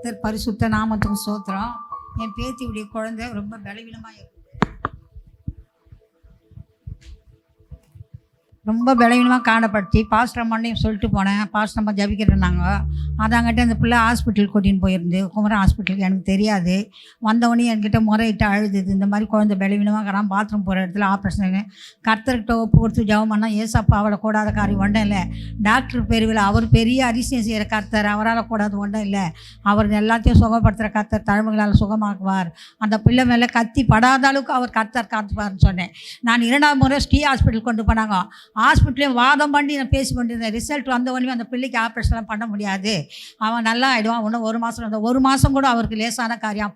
கர்த்தர் பரிசுத்த நாமத்துக்கு ஸ்தோத்திரம். என் பேத்தியுடைய குழந்தை ரொம்ப பலவீனமாக இருக்குது. ரொம்ப பலவீனமாக காணப்பட்டுச்சு. பாஸ்டர் அம்மாண்டையும் சொல்லிட்டு போனேன். பாஸ்டர் அம்மா ஜபிக்கிறேன்னாங்க. அதாங்கிட்ட அந்த பிள்ளை ஹாஸ்பிட்டல் கூட்டின்னு போயிருந்து, குமரன் ஹாஸ்பிட்டலுக்கு. எனக்கு தெரியாது. வந்தவொடனே என்கிட்ட முறையிட்டு அழுதுது. இந்த மாதிரி குழந்தை பலவீனமாக இருக்கிறான், பாத்ரூம் போகிற இடத்துல ஆப்ரேஷனு. கர்த்தர்கிட்ட ஒப்பு கொடுத்து ஜெபம் பண்ணால் ஏசப்பா அவளை கூடாத காரியம் ஒன்றும் இல்லை. டாக்டர் பெருவில் அவர் பெரிய அதிசயம் செய்கிற கர்த்தர், அவரால் கூடாது ஒன்றும் இல்லை. அவர் எல்லாத்தையும் சுகப்படுத்துகிற கர்த்தர், தழும்புகளால் சுகமாக்குவார். அந்த பிள்ளை மேலே கத்தி படாத அளவுக்கு அவர் கர்த்தர் காத்துப்பார்னு சொன்னேன். நான் 2வது முறை ஸ்ரீ ஹாஸ்பிட்டல் கொண்டு போனாங்க. ஹாஸ்பிட்டலையும் வாதம் பண்ணி நான் பேசி கொண்டிருந்தேன். ரிசல்ட் வந்த உடனே அந்த பிள்ளைக்கு ஆப்ரேஷன்லாம் பண்ண முடியாது, அவன் நல்லா ஆகிடுவான், இன்னும் 1 மாதம். அந்த 1 மாதம் கூட அவருக்கு லேசான காரியம்.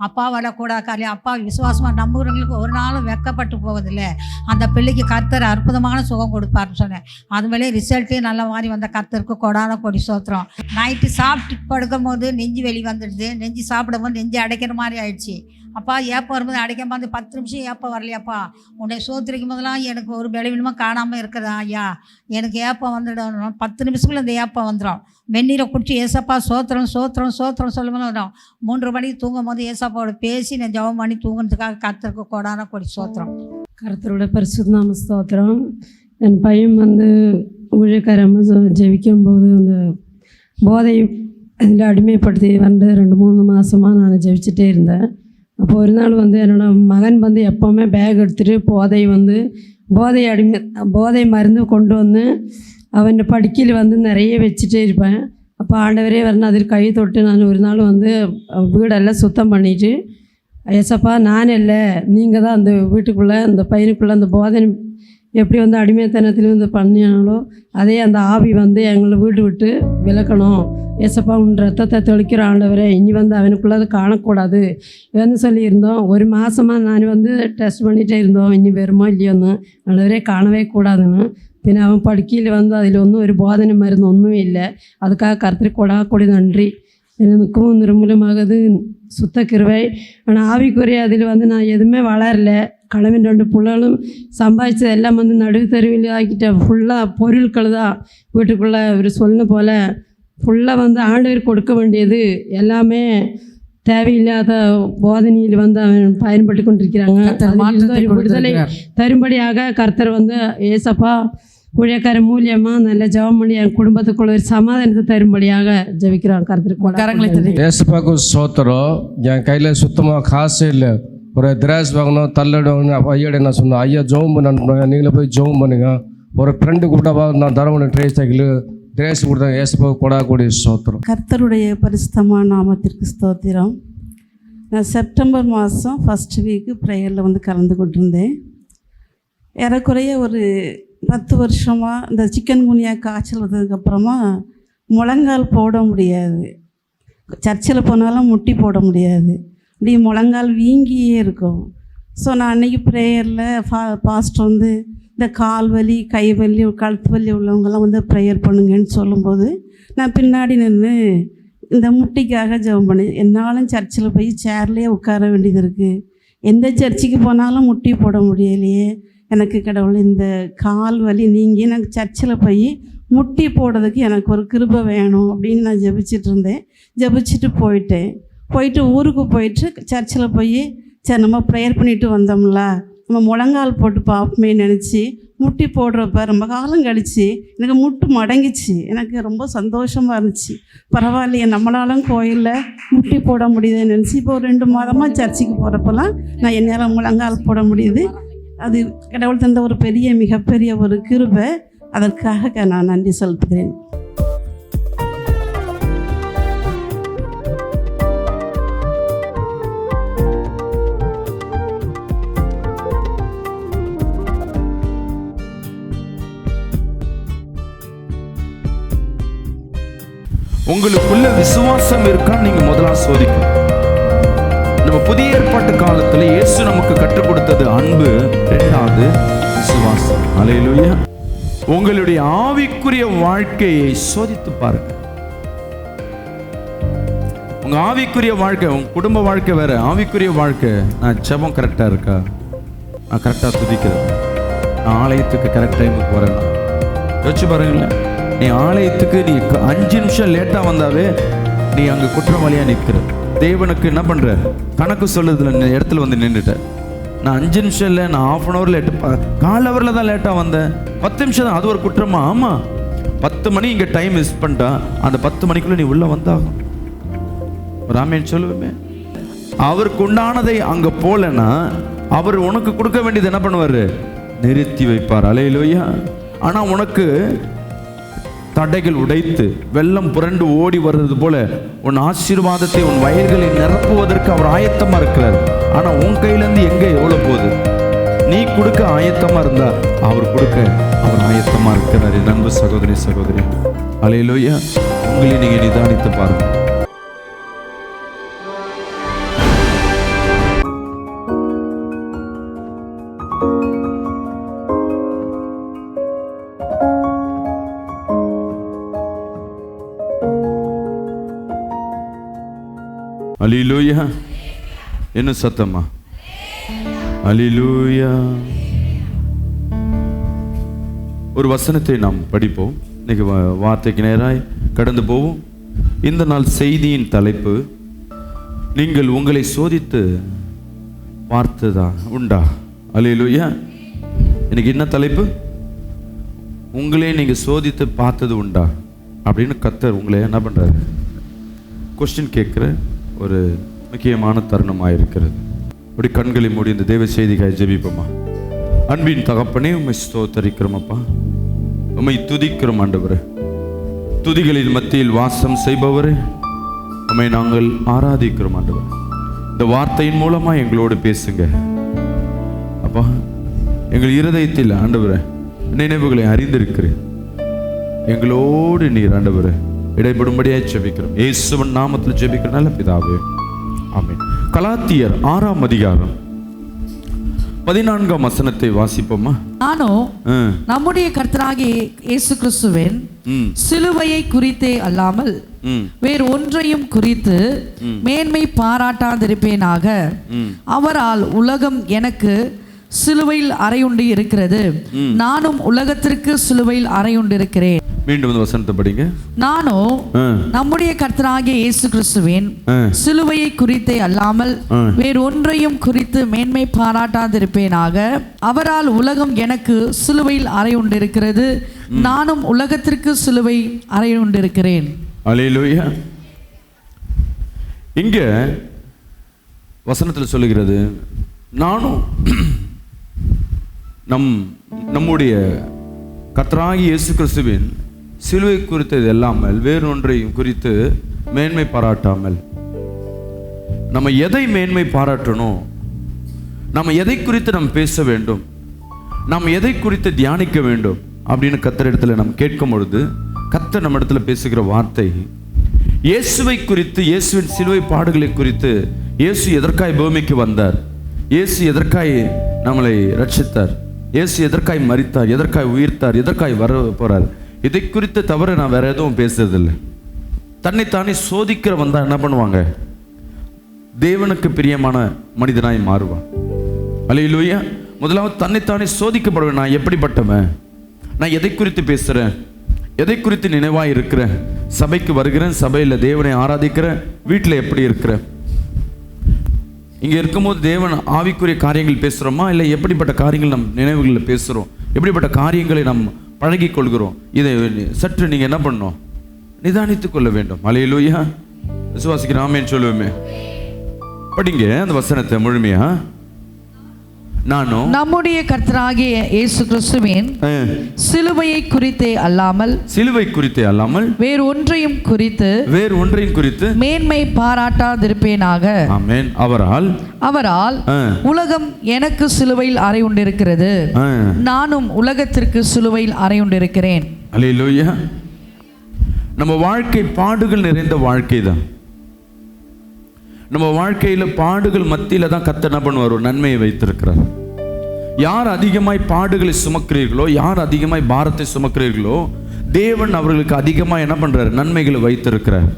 அப்பா வரக்கூடாத காரியம். அப்பா விசுவாசமாக நம்புகிறவங்களுக்கு ஒரு நாளும் வெக்கப்பட்டு போவதில்லை. அந்த பிள்ளைக்கு கர்த்தர் அற்புதமான சுகம் கொடுப்பார்னு சொன்னேன். அது மேலே ரிசல்ட்டே நல்ல மாதிரி வந்த கர்த்தருக்கு கொடான கொடி சோத்திரம். நைட்டு சாப்பிட்டு படுக்கும் போது நெஞ்சு வெளி வந்துடுது. நெஞ்சு சாப்பிடும் போது நெஞ்சு அடைக்கிற மாதிரி ஆயிடுச்சு. அப்பா ஏப்பம் வரும்போது அடைக்காம வந்து 10 நிமிஷம் ஏப்பம் வரலையாப்பா, உன்னை சோத்திரிக்கும் போதெல்லாம் எனக்கு ஒரு பலவீனமாக காணாமல் இருக்கிறதா ஐயா, எனக்கு ஏப்பம் வந்துடும். 10 நிமிஷத்துக்குள்ள இந்த ஏப்பம் வந்துடும். வெந்நீரை குடிச்சு ஏசப்பா சோத்திரம் சோத்திரம் சோத்திரம் சொல்லும்போது வந்துடும். 3:30 மணிக்கு தூங்கும் போது ஏசப்பாவோட பேசி நான் ஜெபம் பண்ணி தூங்குறதுக்காக கர்த்தருக்கு கொடான கொடி சோத்திரம். கர்த்தரோட பரிசுத்த நாம ஸ்தோத்திரம். என் பையன் வந்து ஊழியக்காரமாக ஜெபிக்கும்போது அந்த போதை அதில் அடிமைப்படுத்தி வந்து 2-3 மாதமாக நான் ஜெபிச்சுட்டே இருந்தேன். அப்போ ஒரு நாள் வந்து என்னோடய மகன் வந்து எப்போவுமே பேக் எடுத்துகிட்டு போதை மருந்து கொண்டு வந்து அவன் படிக்கையில் வந்து நிறைய வச்சுட்டே இருப்பேன். அப்போ ஆண்டவரே வரணும் அதில் கை தொட்டு நான் ஒரு நாள் வந்து வீடெல்லாம் சுத்தம் பண்ணிவிட்டு, ஏசப்பா நான் இல்லை, நீங்கள் தான் அந்த வீட்டுக்குள்ளே அந்த பையனுக்குள்ளே அந்த போதை எப்படி வந்து அடிமைத்தனத்தில் வந்து பண்ணினாலோ அதே அந்த ஆவி வந்து எங்களை வீட்டு விட்டு விலக்கணும். ஏசப்பா உன் ரத்தத்தை தெளிக்கிற ஆண்டவரே, இனி வந்து அவனுக்குள்ளே காணக்கூடாது வந்து சொல்லியிருந்தோம். 1 மாதமாக நான் வந்து டெஸ்ட் பண்ணிகிட்டே இருந்தோம், இனி வருமோ இல்லையோன்னு. ஆண்டவரே காணவே கூடாதுன்னு. பின்ன அவன் படுக்கையில் வந்து அதில் ஒன்றும் ஒரு போதனை மருந்து ஒன்றும் இல்லை. அதுக்காக கர்த்தருக்கு கொடாக்கூடி நன்றி. எனக்கும் நிர்மூலமாகுது சுத்த கிருபை. ஆனால் ஆவிக்குரிய அதில் வந்து நான் எதுவுமே வளரல. கணவன் 2 பிள்ளைகளும் சம்பாதிச்சது எல்லாம் வந்து நடுவு தெருவில் ஆக்கிட்டேன். ஃபுல்லாக பொருட்கள் தான் வீட்டுக்குள்ளே இவர் சொன்ன போல் ஃபுல்லாக வந்து ஆண்டவர் கொடுக்க வேண்டியது எல்லாமே தேவையில்லாத போதனையில் வந்து அவன் பயன்பட்டு கொண்டிருக்கிறாங்க. விடுதலை தரும்படியாக கர்த்தர் வந்து ஏசப்பா ஊழியக்கார மூலியமாக நல்ல ஜெபம் பண்ணி என் குடும்பத்துக்குள்ள ஒரு சமாதானத்தை தரும்படியாக ஜெபிக்கிறான். கர்த்தருக்கு ஏசப்பாக்கு சோத்திரம். என் கையில் சுத்தமாக காசே இல்லை. ஒரு திராஸ் வாங்கணும், தள்ளடணும். ஐயாட என்ன சொன்னேன், ஐயா ஜோம் பண்ண, நீங்களே போய் ஜோம் பண்ணுங்க. ஒரு ஃப்ரெண்டு கூப்பிட்டா நான் தரவன ட்ரேஸ் சைக்கிள் திரேஸ் கொடுத்தாங்க. ஏசப்பாக்கு கொடாக்கூடிய சோத்திரம். கர்த்தருடைய பரிசுத்தமான நாமத்திற்கு ஸ்தோத்திரம். நான் செப்டம்பர் மாதம் ஃபஸ்ட் வீக்கு ப்ரேயரில் வந்து கலந்து கொண்டிருந்தேன். ஏறக்குறைய ஒரு 10 வருஷமாக இந்த சிக்கன் குனியா காய்ச்சல் வந்ததுக்கப்புறமா முழங்கால் போட முடியாது. சர்ச்சில் போனாலும் முட்டி போட முடியாது. இப்படி முழங்கால் வீங்கியே இருக்கும். ஸோ நான் அன்றைக்கி ப்ரேயரில் பாஸ்டர் வந்து இந்த கால் வலி, கை வலி, கழுத்து வலி உள்ளவங்கெல்லாம் வந்து ப்ரேயர் பண்ணுங்கன்னு சொல்லும்போது நான் பின்னாடி நின்று இந்த முட்டிக்காக ஜெபம் பண்ணி, என்னாலும் சர்ச்சில் போய் சேர்லேயே உட்கார வேண்டியது இருக்குது, எந்த சர்ச்சுக்கு போனாலும் முட்டி போட முடியலையே, எனக்கு கடவுள் இந்த கால் வலி நீங்கி எனக்கு சர்ச்சில் போய் முட்டி போடுறதுக்கு எனக்கு ஒரு கிருபை வேணும் அப்படின்னு நான் ஜெபிச்சுட்டு இருந்தேன். ஜெபிச்சுட்டு போயிட்டு ஊருக்கு போயிட்டு சர்ச்சில் போய் சரி நம்ம ப்ரேயர் பண்ணிட்டு வந்தோம்ல, நம்ம முழங்கால் போட்டு பார்ப்போமே நினச்சி முட்டி போடுறப்ப ரொம்ப காலம் கழித்து எனக்கு முட்டு மடங்கிச்சு. எனக்கு ரொம்ப சந்தோஷமாக இருந்துச்சு. பரவாயில்லையே, நம்மளாலும் கோயிலில் முட்டி போட முடியுதுன்னு நினச்சி இப்போ ஒரு 2 மாதமாக சர்ச்சுக்கு போகிறப்பெல்லாம் நான் என்னால் முழங்கால் போட முடியுது. அது கடவுள் தந்த ஒரு மிகப்பெரிய ஒரு கிருபை. அதற்காக நான் நன்றி செலுத்துகிறேன். உங்களுக்குள்ள விசுவாசம் இருக்கான்னு நீங்க முதல்ல சோதிக்கணும். நம்ம புதிய ஏற்பாட்டு காலத்துல இயேசு நமக்கு கற்றுக் கொடுத்தது அன்பு, 2வது விசுவாசம். அல்லேலூயா. உங்களுடைய ஆவிக்குரிய வாழ்க்கையை சோதித்து பாருங்க. உங்க ஆவிக்குரிய வாழ்க்கை, உங்க குடும்ப வாழ்க்கை வேற, ஆவிக்குரிய வாழ்க்கை. நான் ஜெபம் கரெக்டா இருக்கா, நான் கரெக்டா துதிக்கிறேன், நான் ஆலயத்துக்கு கரெக்ட் டைமுக்கு வரேன். யோசிச்சு பாருங்களேன், நீ ஆலயத்துக்கு நீ 5 நிமிஷம் லேட்டாக வந்தாவே நீ அங்கே குற்றவாளியாக நிற்கிற. தேவனுக்கு என்ன பண்ணுற, கணக்கு சொல்லுறதுல இடத்துல வந்து நின்றுட்ட. நான் 5 நிமிஷம் இல்லை, நான் 1/2 hour லேட்டு, 1/4 hour தான் லேட்டாக வந்தேன், 10 நிமிஷம் தான், அது ஒரு குற்றமா? ஆமாம், 10 மணி இங்கே டைம் மிஸ் பண்ணிட்டா அந்த 10 மணிக்குள்ளே நீ உள்ளே வந்தாகும். ராமேன் சொல்லுவேமே, அவருக்கு உண்டானதை அங்கே போகலன்னா அவர் உனக்கு கொடுக்க வேண்டியது என்ன பண்ணுவார், நிறுத்தி வைப்பார். அல்லேலூயா. ஆனால் உனக்கு தடைகள் உடைத்து வெள்ளம் புரண்டு ஓடி வர்றது போல உன் ஆசீர்வாதத்தை உன் வயல்களை நிரப்புவதற்கு அவர் ஆயத்தமாக இருக்கிறார். ஆனால் உன் கையிலேருந்து எங்கே எவ்வளோ போகுது? நீ கொடுக்க ஆயத்தமாக இருந்தா அவர் கொடுக்க அவர் ஆயத்தமாக இருக்கிறார். என் அன்பு சகோதரி சகோதரி, அல்லேலூயா. உங்களை நீங்கள் நிதானித்து பாருங்க. அல்லேலூயா. என்ன சத்தமா? அல்லேலூயா. ஒரு வசனத்தை நாம் படிப்போம். இன்னைக்கு வார்த்தைக்கு நேராய் கடந்து போவோம். இந்த நாள் செய்தியின் தலைப்பு, நீங்கள் உங்களை சோதித்து பார்த்ததா உண்டா? அல்லேலூயா. இன்னைக்கு என்ன தலைப்பு? உங்களே நீங்க சோதித்து பார்த்தது உண்டா அப்படின்னு கர்த்தர் உங்களை என்ன பண்றாரு, கொஸ்டின் கேட்குற ஒரு முக்கியமான தருணமாக இருக்கிறது. அப்படி கண்களை மூடி இந்த தேவ செய்திக்காய் ஜெபிப்போமா. அன்பின் தகப்பனே, உம்மை ஸ்தோத்தரிக்கிறோம் அப்பா, உம்மை துதிக்கிறோம் ஆண்டவரே. துதிகளின் மத்தியில் வாசம் செய்பவரே, உம்மை நாங்கள் ஆராதிக்கிறோம் ஆண்டவரே. இந்த வார்த்தையின் மூலமா எங்களோடு பேசுங்க அப்பா. எங்கள் இருதயத்தில் ஆண்டவரே நினைவுகளை அறிந்திருக்கிறேன். எங்களோடு நீர் ஆண்டவரே இடைபடும்படியாக ஜெபிக்கிறோம். இயேசுவின் நாமத்தில் ஜெபிக்கிற நல்ல பிதாவே, ஆமென். கலாத்தியர் 6ஆம் அதிகாரம் 14ஆம் வசனத்தை வாசிப்போமா. நானோ நம்முடைய கர்த்தராகிய இயேசு கிறிஸ்துவின் சிலுவையை குறித்தே அல்லாமல் வேறு ஒன்றையும் குறித்து மேன்மை பாராட்டாதிருப்பேனாக. அவரால் உலகம் எனக்கு சிலுவையில் அறையுண்டு இருக்கிறது, நானும் உலகத்திற்கு சிலுவையில் அறையுண்டு இருக்கிறேன். மீண்டும் வசனத்தை படிங்க. நானோ நம்முடைய கர்த்தராகிய இயேசு கிறிஸ்துவின் சிலுவையை குறித்தே அல்லாமல் வேறு ஒன்றையும் குறித்து மேன்மை பாராட்டாதிருப்பேனாக. அவரால் உலகம் எனக்கு சிலுவையில் அறையுண்டிருக்கிறது, நானும் உலகத்திற்கு சிலுவை அறையுண்டிருக்கிறேன். அல்லேலூயா. இங்க வசனத்தில் சொல்லுகிறது, நானும் நம்முடைய கர்த்தராகிய இயேசு கிறிஸ்துவின் சிலுவை குறித்தது இல்லாமல் வேறொன்றையும் குறித்து மேன்மை பாராட்டாமல். நம்ம எதை மேன்மை பாராட்டணும், நம்ம எதை குறித்து நம்ம பேச வேண்டும், நாம் எதை குறித்து தியானிக்க வேண்டும் அப்படின்னு கர்த்தர் இடத்துல நம்ம கேட்கும் பொழுது கர்த்தர் நம்ம இடத்துல பேசுகிற வார்த்தை இயேசுவை குறித்து, இயேசுவின் சிலுவை பாடுகளை குறித்து. இயேசு எதற்காய் பூமிக்கு வந்தார், இயேசு எதற்காய் நம்மளை ரட்சித்தார், இயேசு எதற்காய் மரித்தார், எதற்காய் உயிர்த்தார், எதற்காய் வர போறார், இதை குறித்து தவிர நான் வேற எதுவும் பேசுறதில்லை. தன்னைத்தானே சோதிக்கிறவன் தான் என்ன பண்ணுவாங்க, தேவனுக்கு பிரியமான மனிதனாய் மாறுவான். அல்லேலூயா. முதலாவது தன்னைத்தானே சோதிக்கப்படுவேன். நான் எப்படிப்பட்டவன், நான் எதை குறித்து பேசுறேன், எதை குறித்து நினைவாய் இருக்கிறேன், சபைக்கு வருகிறேன், சபையில் தேவனை ஆராதிக்கிறேன், வீட்டில் எப்படி இருக்கிறேன், இங்கே இருக்கும்போது தேவன் ஆவிக்குரிய காரியங்கள் பேசுகிறோமா, இல்லை எப்படிப்பட்ட காரியங்கள் நம் நினைவுகளில் பேசுகிறோம், எப்படிப்பட்ட காரியங்களை நாம் பழகி கொள்கிறோம், இதை சற்று நீங்கள் என்ன பண்ணணும், நிதானித்து கொள்ள வேண்டும். அல்லேலூயா. விசுவாசிக்கிற ஆமென் சொல்லுவோமே. படிங்க அந்த வசனத்தை முழுமையா. நானும் நம்முடைய கர்த்தராகிய இயேசு கிறிஸ்துவின் சிலுவையை குறித்தே அல்லாமல், சிலுவை குறித்தே அல்லாமல் வேறு ஒன்றையும் குறித்து மேன்மை பாராட்டாதிருப்பேனாக. ஆமென். அவரால் உலகம் எனக்கு சிலுவையில் அறையுண்டிருக்கிறது, நானும் உலகத்திற்கு சிலுவையில் அறையுண்டிருக்கிறேன். அல்லேலூயா. நம்ம வாழ்க்கை பாடுகள் நிறைந்த வாழ்க்கை தான். நம்ம வாழ்க்கையில் பாடுகள் மத்தியில் தான் கர்த்தர் என்ன பண்ணுவார், ஒரு நன்மையை வைத்திருக்கிறார். யார் அதிகமாய் பாடுகளை சுமக்கிறீர்களோ, யார் அதிகமாய் பாரத்தை சுமக்கிறீர்களோ, தேவன் அவர்களுக்கு அதிகமாக என்ன பண்ணுறார், நன்மைகளை வைத்திருக்கிறார்.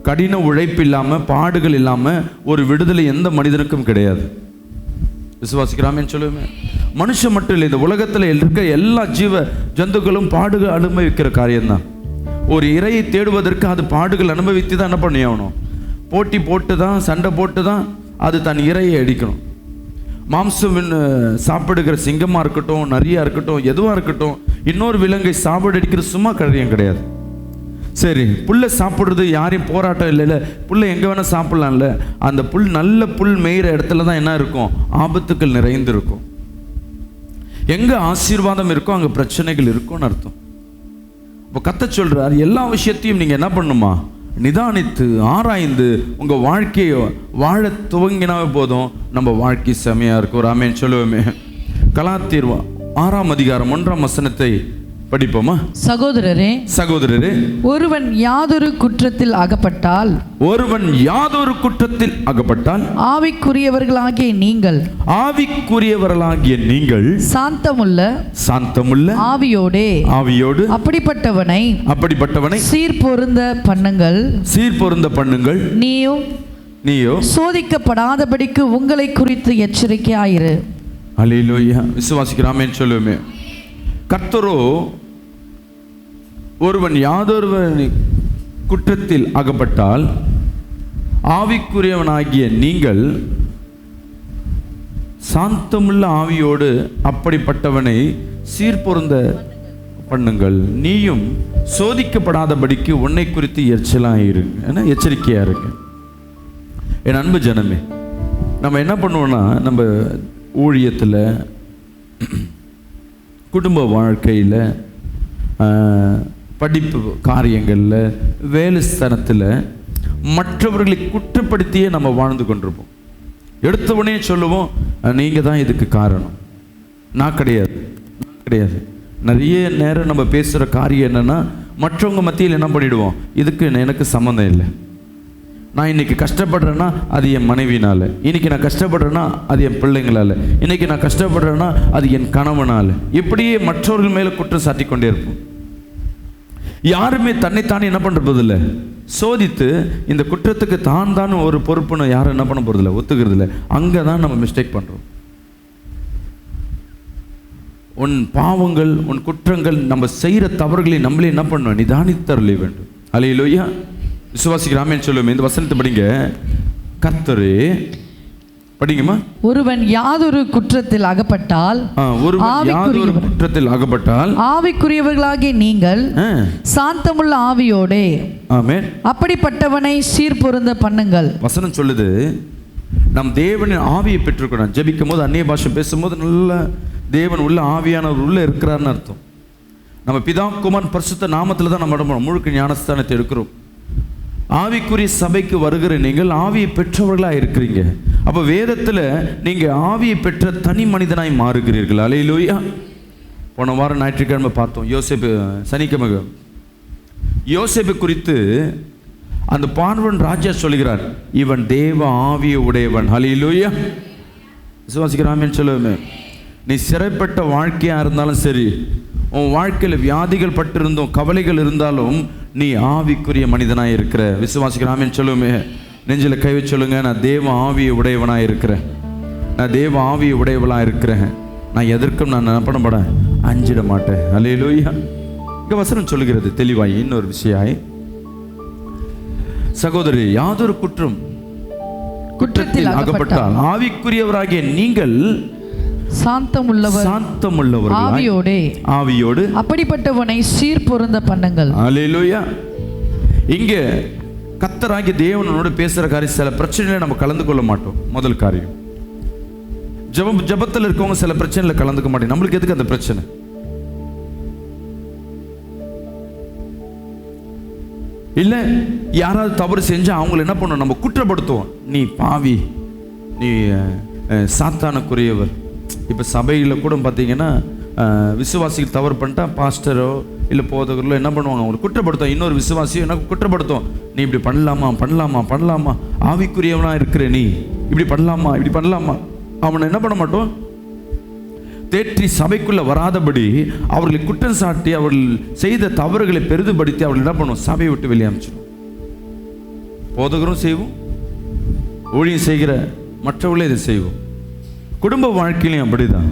கடின உழைப்பு இல்லாமல், பாடுகள் இல்லாமல் ஒரு விடுதலை எந்த மனிதனுக்கும் கிடையாது. விசுவாசிக்கிறாமேன்னு சொல்லுவேன். மனுஷன் மட்டும் இல்லை, இந்த உலகத்தில் இருக்க எல்லா ஜீவ ஜந்துக்களும் பாடுகள் அனுபவிக்கிற காரியம்தான். ஒரு இரையை தேடுவதற்கு அது பாடுகள் அனுபவித்து தான் என்ன பண்ணி ஆகணும், போட்டி போட்டு தான், சண்டை போட்டு தான் அது தன் இரையை அடிக்கணும். மாம்சம் சாப்பிடுகிற சிங்கமாக இருக்கட்டும், நரியாக இருக்கட்டும், எதுவாக இருக்கட்டும், இன்னொரு விலங்கை சாப்பிட அடிக்கிறது சும்மா காரியம் கிடையாது. சரி, புல்லை சாப்பிட்றது யாரையும் போராட்டம் இல்லைல்ல, புல்லை எங்கே வேணால் சாப்பிட்லாம்ல. அந்த புல் நல்ல புல் மேய்கிற இடத்துல தான் என்ன இருக்கும், ஆபத்துக்கள் நிறைந்து இருக்கும். எங்கே ஆசீர்வாதம் இருக்கோ அங்கே பிரச்சனைகள் இருக்கும்னு அர்த்தம். இப்போ கர்த்தர் சொல்கிறார், எல்லா விஷயத்தையும் நீங்கள் என்ன பண்ணுமா, நிதானித்து ஆராய்ந்து உங்கள் வாழ்க்கையை வாழ துவங்கினாவே போதும், நம்ம வாழ்க்கை செமையாக இருக்கும். ஒரு ஆமென் சொல்லுவோமே. கலாத்தியர் 6ஆம் அதிகாரம் 1ஆம் வசனத்தை படிப்போமா? சகோதரரே, ஒருவன் யாதொரு குற்றத்தில் அகப்பட்டால் ஆவிக்குரியவர்களாகிய நீங்கள் சாந்தமுள்ள ஆவியோடு அப்படிப்பட்டவனை சீர்பொருந்த பண்ணுங்கள். நீயோ சோதிக்கப்படாதபடிக்கு உங்களை குறித்து எச்சரிக்கையாயிரு. அல்லேலூயா. விசுவாசிக்கிறாமே சொல்லுவோமே. கர்த்தரோ ஒருவன் யாதொரு குற்றத்தில் அகப்பட்டால் ஆவிக்குரியவனாகிய நீங்கள் சாந்தமுள்ள ஆவியோடு அப்படிப்பட்டவனை சீர்பொருந்த பண்ணுங்கள். நீயும் சோதிக்கப்படாதபடிக்கு உன்னை குறித்து எச்சரிக்கையா இருக்கு. என் அன்பு ஜனமே, நம்ம என்ன பண்ணுவோம்னா, நம்ம ஊழியத்தில், குடும்ப வாழ்க்கையில், படிப்பு காரியங்களில், வேலை ஸ்தானத்தில் மற்றவர்களை குற்றப்படுத்தியே நம்ம வாழ்ந்து கொண்டிருப்போம். எடுத்தவனே சொல்லுவோம், நீங்கள் தான் இதுக்கு காரணம், நான் கிடையாது. நிறைய நேரம் நம்ம பேசுகிற காரியம் என்னென்னா, மற்றவங்க மத்தியில் என்ன பண்ணிவிடுவோம், இதுக்கு எனக்கு சம்மந்தம் இல்லை. நான் இன்றைக்கி கஷ்டப்படுறேன்னா அது என் மனைவினால், இன்றைக்கி நான் கஷ்டப்படுறேன்னா அது என் பிள்ளைங்களால், இன்றைக்கி நான் கஷ்டப்படுறேன்னா அது என் கணவனால், இப்படியே மற்றவர்கள் மேலே குற்றம் சாட்டி கொண்டே இருப்போம். யாருமே தன்னைத்தானே என்ன பண்ணுறது இல்லை, சோதித்து இந்த குற்றத்துக்கு தான் ஒரு பொறுப்புன்னு யாரும் என்ன பண்ண போகிறதில்ல, ஒத்துக்கிறது இல்லை. அங்கே தான் நம்ம மிஸ்டேக் பண்ணுறோம். உன் பாவங்கள், உன் குற்றங்கள், நம்ம செய்கிற தவறுகளை நம்மளே என்ன பண்ணணும், நிதானித்தருள வேண்டும். அல்லேலூயா. விசுவாசிக்கிறாமே சொல்லுவோம். இந்த வசனத்தை படிங்க. கர்த்தரே, படிங்கம்மா. ஒருவன் யாதொரு குற்றத்தில் அகப்பட்டால் ஆவிக்குரியவர்களாகிய நீங்கள் சாந்தமுள்ள ஆவியோடே ஆமென் அப்படிப்பட்டவனை சீர்பொருந்த பண்ணுங்கள். வசனம் சொல்லுது, நம் தேவனின் ஆவியை பெற்றுக்கணும். ஜெபிக்கும் போது, அந்நிய பாஷை பேசும்போது நல்ல தேவன் உள்ள ஆவியானவர் உள்ள இருக்கிறார்னு அர்த்தம். நம்ம பிதா குமாரன் பரிசுத்த நாமத்தில் தான் நம்ம முழுக்க ஞானஸ்தானத்தை எடுக்கிறோம். ஆவிக்குரிய சபைக்கு வருகிற நீங்கள் ஆவியை பெற்றவர்களாக இருக்கிறீங்க. அப்போ வேதத்தில் நீங்கள் ஆவியை பெற்ற தனி மனிதனாய் மாறுகிறீர்கள். அல்லேலூயா. போன வாரம் ஞாயிற்றுக்கிழமை பார்த்தோம், சனிக்கிழமை யோசேப்பு குறித்து அந்த பார்வன் ராஜா சொல்கிறார், இவன் தேவ ஆவியை உடையவன். அல்லேலூயா. விசுவாசிக்கிறாமேன்னு சொல்லுவேன். நீ சிறைப்பட்ட வாழ்க்கையாக இருந்தாலும் சரி, உன் வாழ்க்கையில் வியாதிகள் பட்டிருந்தோம், கவலைகள் இருந்தாலும் நீ ஆவிக்குரிய மனிதனாக இருக்கிற. விசுவாசிக்கிறாமேன்னு சொல்லுவோமே. நெஞ்சில் கை வச்சு சொல்லுங்க, நான் தேவ ஆவியை உடையவனாக இருக்கிறேன், நான் தேவ ஆவியை உடையவளாக இருக்கிறேன். நான் எதற்கும் நான் என்ன பண்ண மாட்டேன், அஞ்சிட மாட்டேன். அல்லேலூயா. இங்கே வசனம் சொல்லுகிறது தெளிவாய். இன்னொரு விஷயம், சகோதரி, யாதொரு குற்றத்தில் அகப்பட்டால் ஆவிக்குரியவராகிய நீங்கள் சாந்தமுள்ளவர் ஆவியோடு அப்படிப்பட்டவனை சீர்பொருந்த பண்ணுங்கள். அல்லேலூயா. இங்கே கர்த்தராகிய தேவனோடு பேசுகிற காரியம், சில பிரச்சனைகளை நம்ம கலந்து கொள்ள மாட்டோம். முதல் காரியம், ஜபத்தில் இருக்கவங்க சில பிரச்சனைகளை கலந்துக்க மாட்டோம். நம்மளுக்கு எதுக்கு அந்த பிரச்சனை? இல்லை, யாராவது தவறு செஞ்சால் அவங்கள என்ன பண்ணணும், நம்ம குற்றப்படுத்துவோம். நீ பாவி, நீ சாத்தானுக்குரியவர். இப்போ சபையில் கூட பார்த்தீங்கன்னா விசுவாசிகள் தவறு பண்ணிட்டா பாஸ்டரோ இல்லை போதகர்களோ என்ன பண்ணுவாங்க, அவங்களை குற்றப்படுத்தும். இன்னொரு விசுவாசியோ என்ன குற்றப்படுத்தும், நீ இப்படி பண்ணலாமா, ஆவிக்குரியவனாக இருக்கிற நீ இப்படி பண்ணலாமா. அவனை என்ன பண்ண மாட்டோம், தேற்றி சபைக்குள்ளே வராதபடி அவர்களை குற்றம் சாட்டி அவர்கள் செய்த தவறுகளை பெரிதுபடுத்தி அவர்கள் என்ன பண்ணுவோம், சபையை விட்டு வெளியே அனுப்பிச்சிடும். போதகரும் செய்வோம், ஊழியம் செய்கிற மற்றவர்களே இதை செய்வோம். குடும்ப வாழ்க்கையிலையும் அப்படிதான்.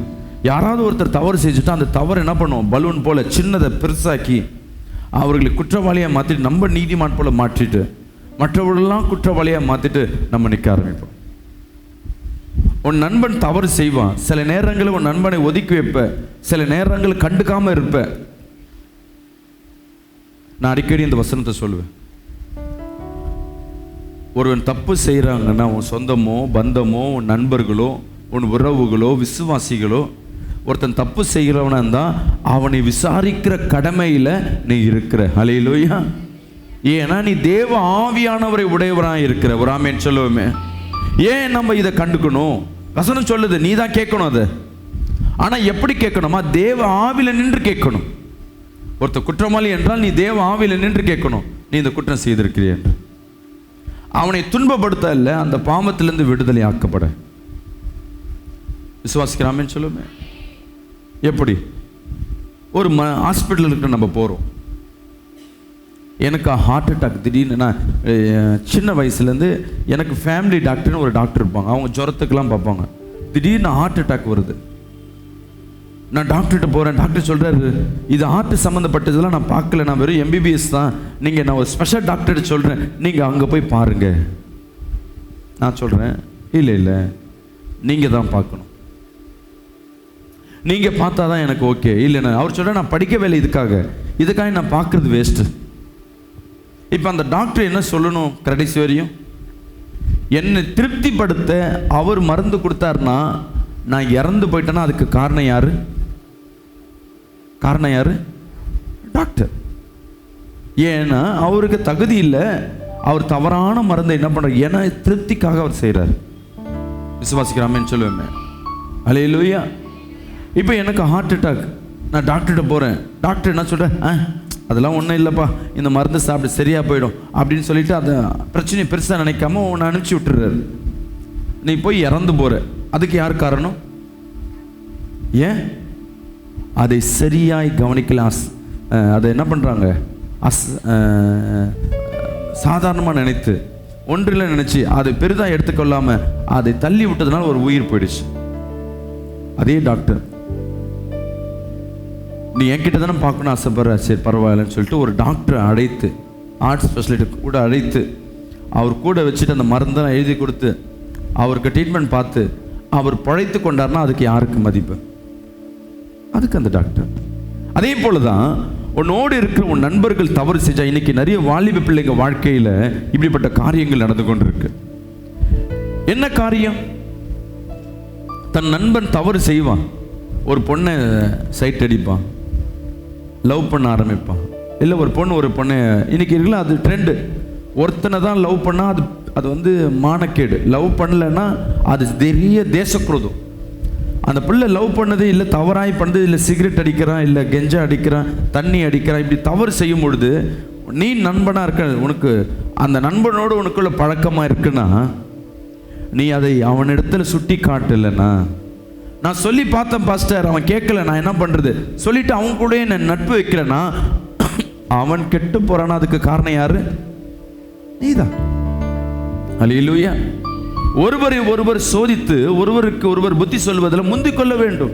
யாராவது ஒருத்தர் தவறு செஞ்சுட்டா அந்த தவறு என்ன பண்ணுவோம், பலூன் போல சின்னதை பெருசாக்கி அவர்களை குற்றவாளியாக மாற்றிட்டு நம்ம நீதிமான் போல மாற்றிட்டு மற்றவர்களெல்லாம் குற்றவாளியாக மாற்றிட்டு நம்ம நிற்க ஆரம்பிப்போம். உன் நண்பன் தவறு செய்வான், சில நேரங்களில் உன் நண்பனை ஒதுக்கி வைப்ப, சில நேரங்களில் கண்டுக்காமல் இருப்ப. நான் அடிக்கடி இந்த வசனத்தை சொல்லுவேன். ஒருவன் தப்பு செய்கிறாங்கன்னா உன் சொந்தமோ பந்தமோ உன் நண்பர்களோ உன் உறவுகளோ விசுவாசிகளோ ஒருத்தன் தப்பு செய்கிறவனா இருந்தால் அவனை விசாரிக்கிற கடமையில் நீ இருக்கிற. ஹல்லேலூயா. ஏன்னா நீ தேவ ஆவியானவரை உடையவராக இருக்கிற. ஒரு ஆமென் சொல்லுவோமே. ஏன் நம்ம இதை கண்டுக்கணும்? வசனம் சொல்லுது, நீ தான் கேட்கணும் அதை. ஆனால் எப்படி கேட்கணுமா? தேவ ஆவியில் நின்று கேட்கணும். ஒருத்தர் குற்றவாளி என்றால் நீ தேவ ஆவியில் நின்று கேட்கணும், நீ இந்த குற்றம் செய்திருக்கிறீ என்று. அவனை துன்பப்படுத்த இல்லை, அந்த பாவத்திலிருந்து விடுதலை ஆக்கப்பட. விசுவாசிக்கிறாமேன்னு சொல்லுமே. எப்படி? ஒரு ஹாஸ்பிட்டலுக்கு நம்ம போகிறோம். எனக்கு ஹார்ட் அட்டாக் திடீர்னு. நான் சின்ன வயசுலேருந்து எனக்கு ஃபேமிலி டாக்டர்னு ஒரு டாக்டர் இருப்பாங்க, அவங்க ஜுரத்துக்கெல்லாம் பார்ப்பாங்க. திடீர்னு ஹார்ட் அட்டாக் வருது. நான் டாக்டர்கிட்ட போகிறேன். டாக்டர் சொல்கிறாரு, இது ஹார்ட் சம்மந்தப்பட்டதெல்லாம் நான் பார்க்கல, நான் வெறும் MBBS தான். நீங்கள் நான் ஒரு ஸ்பெஷல் டாக்டர்கிட்ட சொல்கிறேன், நீங்கள் அங்கே போய் பாருங்கள். நான் சொல்கிறேன், இல்லை நீங்கள் தான் பார்க்கணும், நீங்கள் பார்த்தா தான் எனக்கு ஓகே. இல்லைண்ணா அவர் சொல்கிறேன், நான் படிக்கவே இல்லை இதுக்காக நான் பார்க்குறது வேஸ்ட்டு. இப்போ அந்த டாக்டர் என்ன சொல்லணும்? கடைசி வரையும் என்னை திருப்திப்படுத்த அவர் மருந்து கொடுத்தாருன்னா நான் இறந்து போயிட்டேன்னா அதுக்கு காரணம் யாரு? டாக்டர். ஏன்னா அவருக்கு தகுதி இல்லை, அவர் தவறான மருந்தை என்ன பண்ணுறார்? ஏன்னா திருப்திக்காக அவர் செய்கிறார். விசுவாசிக்கிறாமேன்னு சொல்லுவேன். ஹல்லேலூயா. இப்போ எனக்கு ஹார்ட் அட்டாக், நான் டாக்டர்கிட்ட போகிறேன். டாக்டர் என்ன சொல்கிறேன்? அதெல்லாம் ஒன்றும் இல்லைப்பா, இந்த மருந்து சாப்பிட்டு சரியாக போயிடும் அப்படின்னு சொல்லிட்டு அந்த பிரச்சனையை பெருசாக நினைக்காம உன்னை அனுப்பிச்சி விட்டுறாரு. நீ போய் இறந்து போகிற. அதுக்கு யார் காரணம்? ஏன் அதை சரியாய் கவனிக்கல. அதை என்ன பண்ணுறாங்க? சாதாரணமாக நினைத்து ஒன்றில் நினச்சி அதை பெரிதாக எடுத்துக்கொள்ளாமல் அதை தள்ளி விட்டதுனால ஒரு உயிர் போயிடுச்சு. அதே டாக்டர், நீ என்கிட்ட தானே பார்க்கணும் ஆசைப்படுற, சரி பரவாயில்லன்னு சொல்லிட்டு ஒரு டாக்டரை அழைத்து, ஆர்ட் ஸ்பெஷலிஸ்ட் கூட அழைத்து, அவர் கூட வச்சுட்டு அந்த மருந்தெல்லாம் எழுதி கொடுத்து அவருக்கு ட்ரீட்மெண்ட் பார்த்து அவர் பழைத்து கொண்டார்னா அதுக்கு யாருக்கு மதிப்பு? அதுக்கு அந்த டாக்டர். அதே போல தான் உன்னோடு இருக்கிற உன் நண்பர்கள் தவறு செஞ்சா, இன்னைக்கு நிறைய வாலிப பிள்ளைங்க வாழ்க்கையில் இப்படிப்பட்ட காரியங்கள் நடந்து கொண்டு இருக்கு. என்ன காரியம்? தன் நண்பன் தவறு செய்வான், ஒரு பொண்ணை சைட் அடிப்பான், லவ் பண்ண ஆரம்பிப்பான். இல்லை ஒரு பொண்ணை இன்னைக்கு இருக்குல்ல, அது ட்ரெண்டு. ஒருத்தனை தான் லவ் பண்ணால் அது வந்து மானக்கேடு. லவ் பண்ணலைன்னா அது பெரிய தேசக்குரோதம். அந்த பிள்ளை லவ் பண்ணது இல்லை, தவறாய் பண்ணது இல்லை, சிகரெட் அடிக்கிறான், இல்லை கெஞ்சா அடிக்கிறான், தண்ணி அடிக்கிறான், இப்படி தவறு செய்யும் பொழுது நீ நண்பனாக இருக்க, உனக்கு அந்த நண்பனோடு உனக்குள்ள பழக்கமாக இருக்குன்னா நீ அதை அவனிடத்தில் சுட்டி காட்டலைன்னா, நான் சொல்லி பார்த்தேன் பாஸ்டர், அவன் கேட்கல, நான் என்ன பண்ணுறது சொல்லிட்டு அவன் கூட நான் நட்பு வைக்கிறேன்னா அவன் கெட்டு போறானா அதுக்கு காரணம் யாரு? நீதான். அல்லேலூயா. ஒருவரை ஒருவர் சோதித்து ஒருவருக்கு ஒருவர் புத்தி சொல்வதில் முந்திக் கொள்ள வேண்டும்.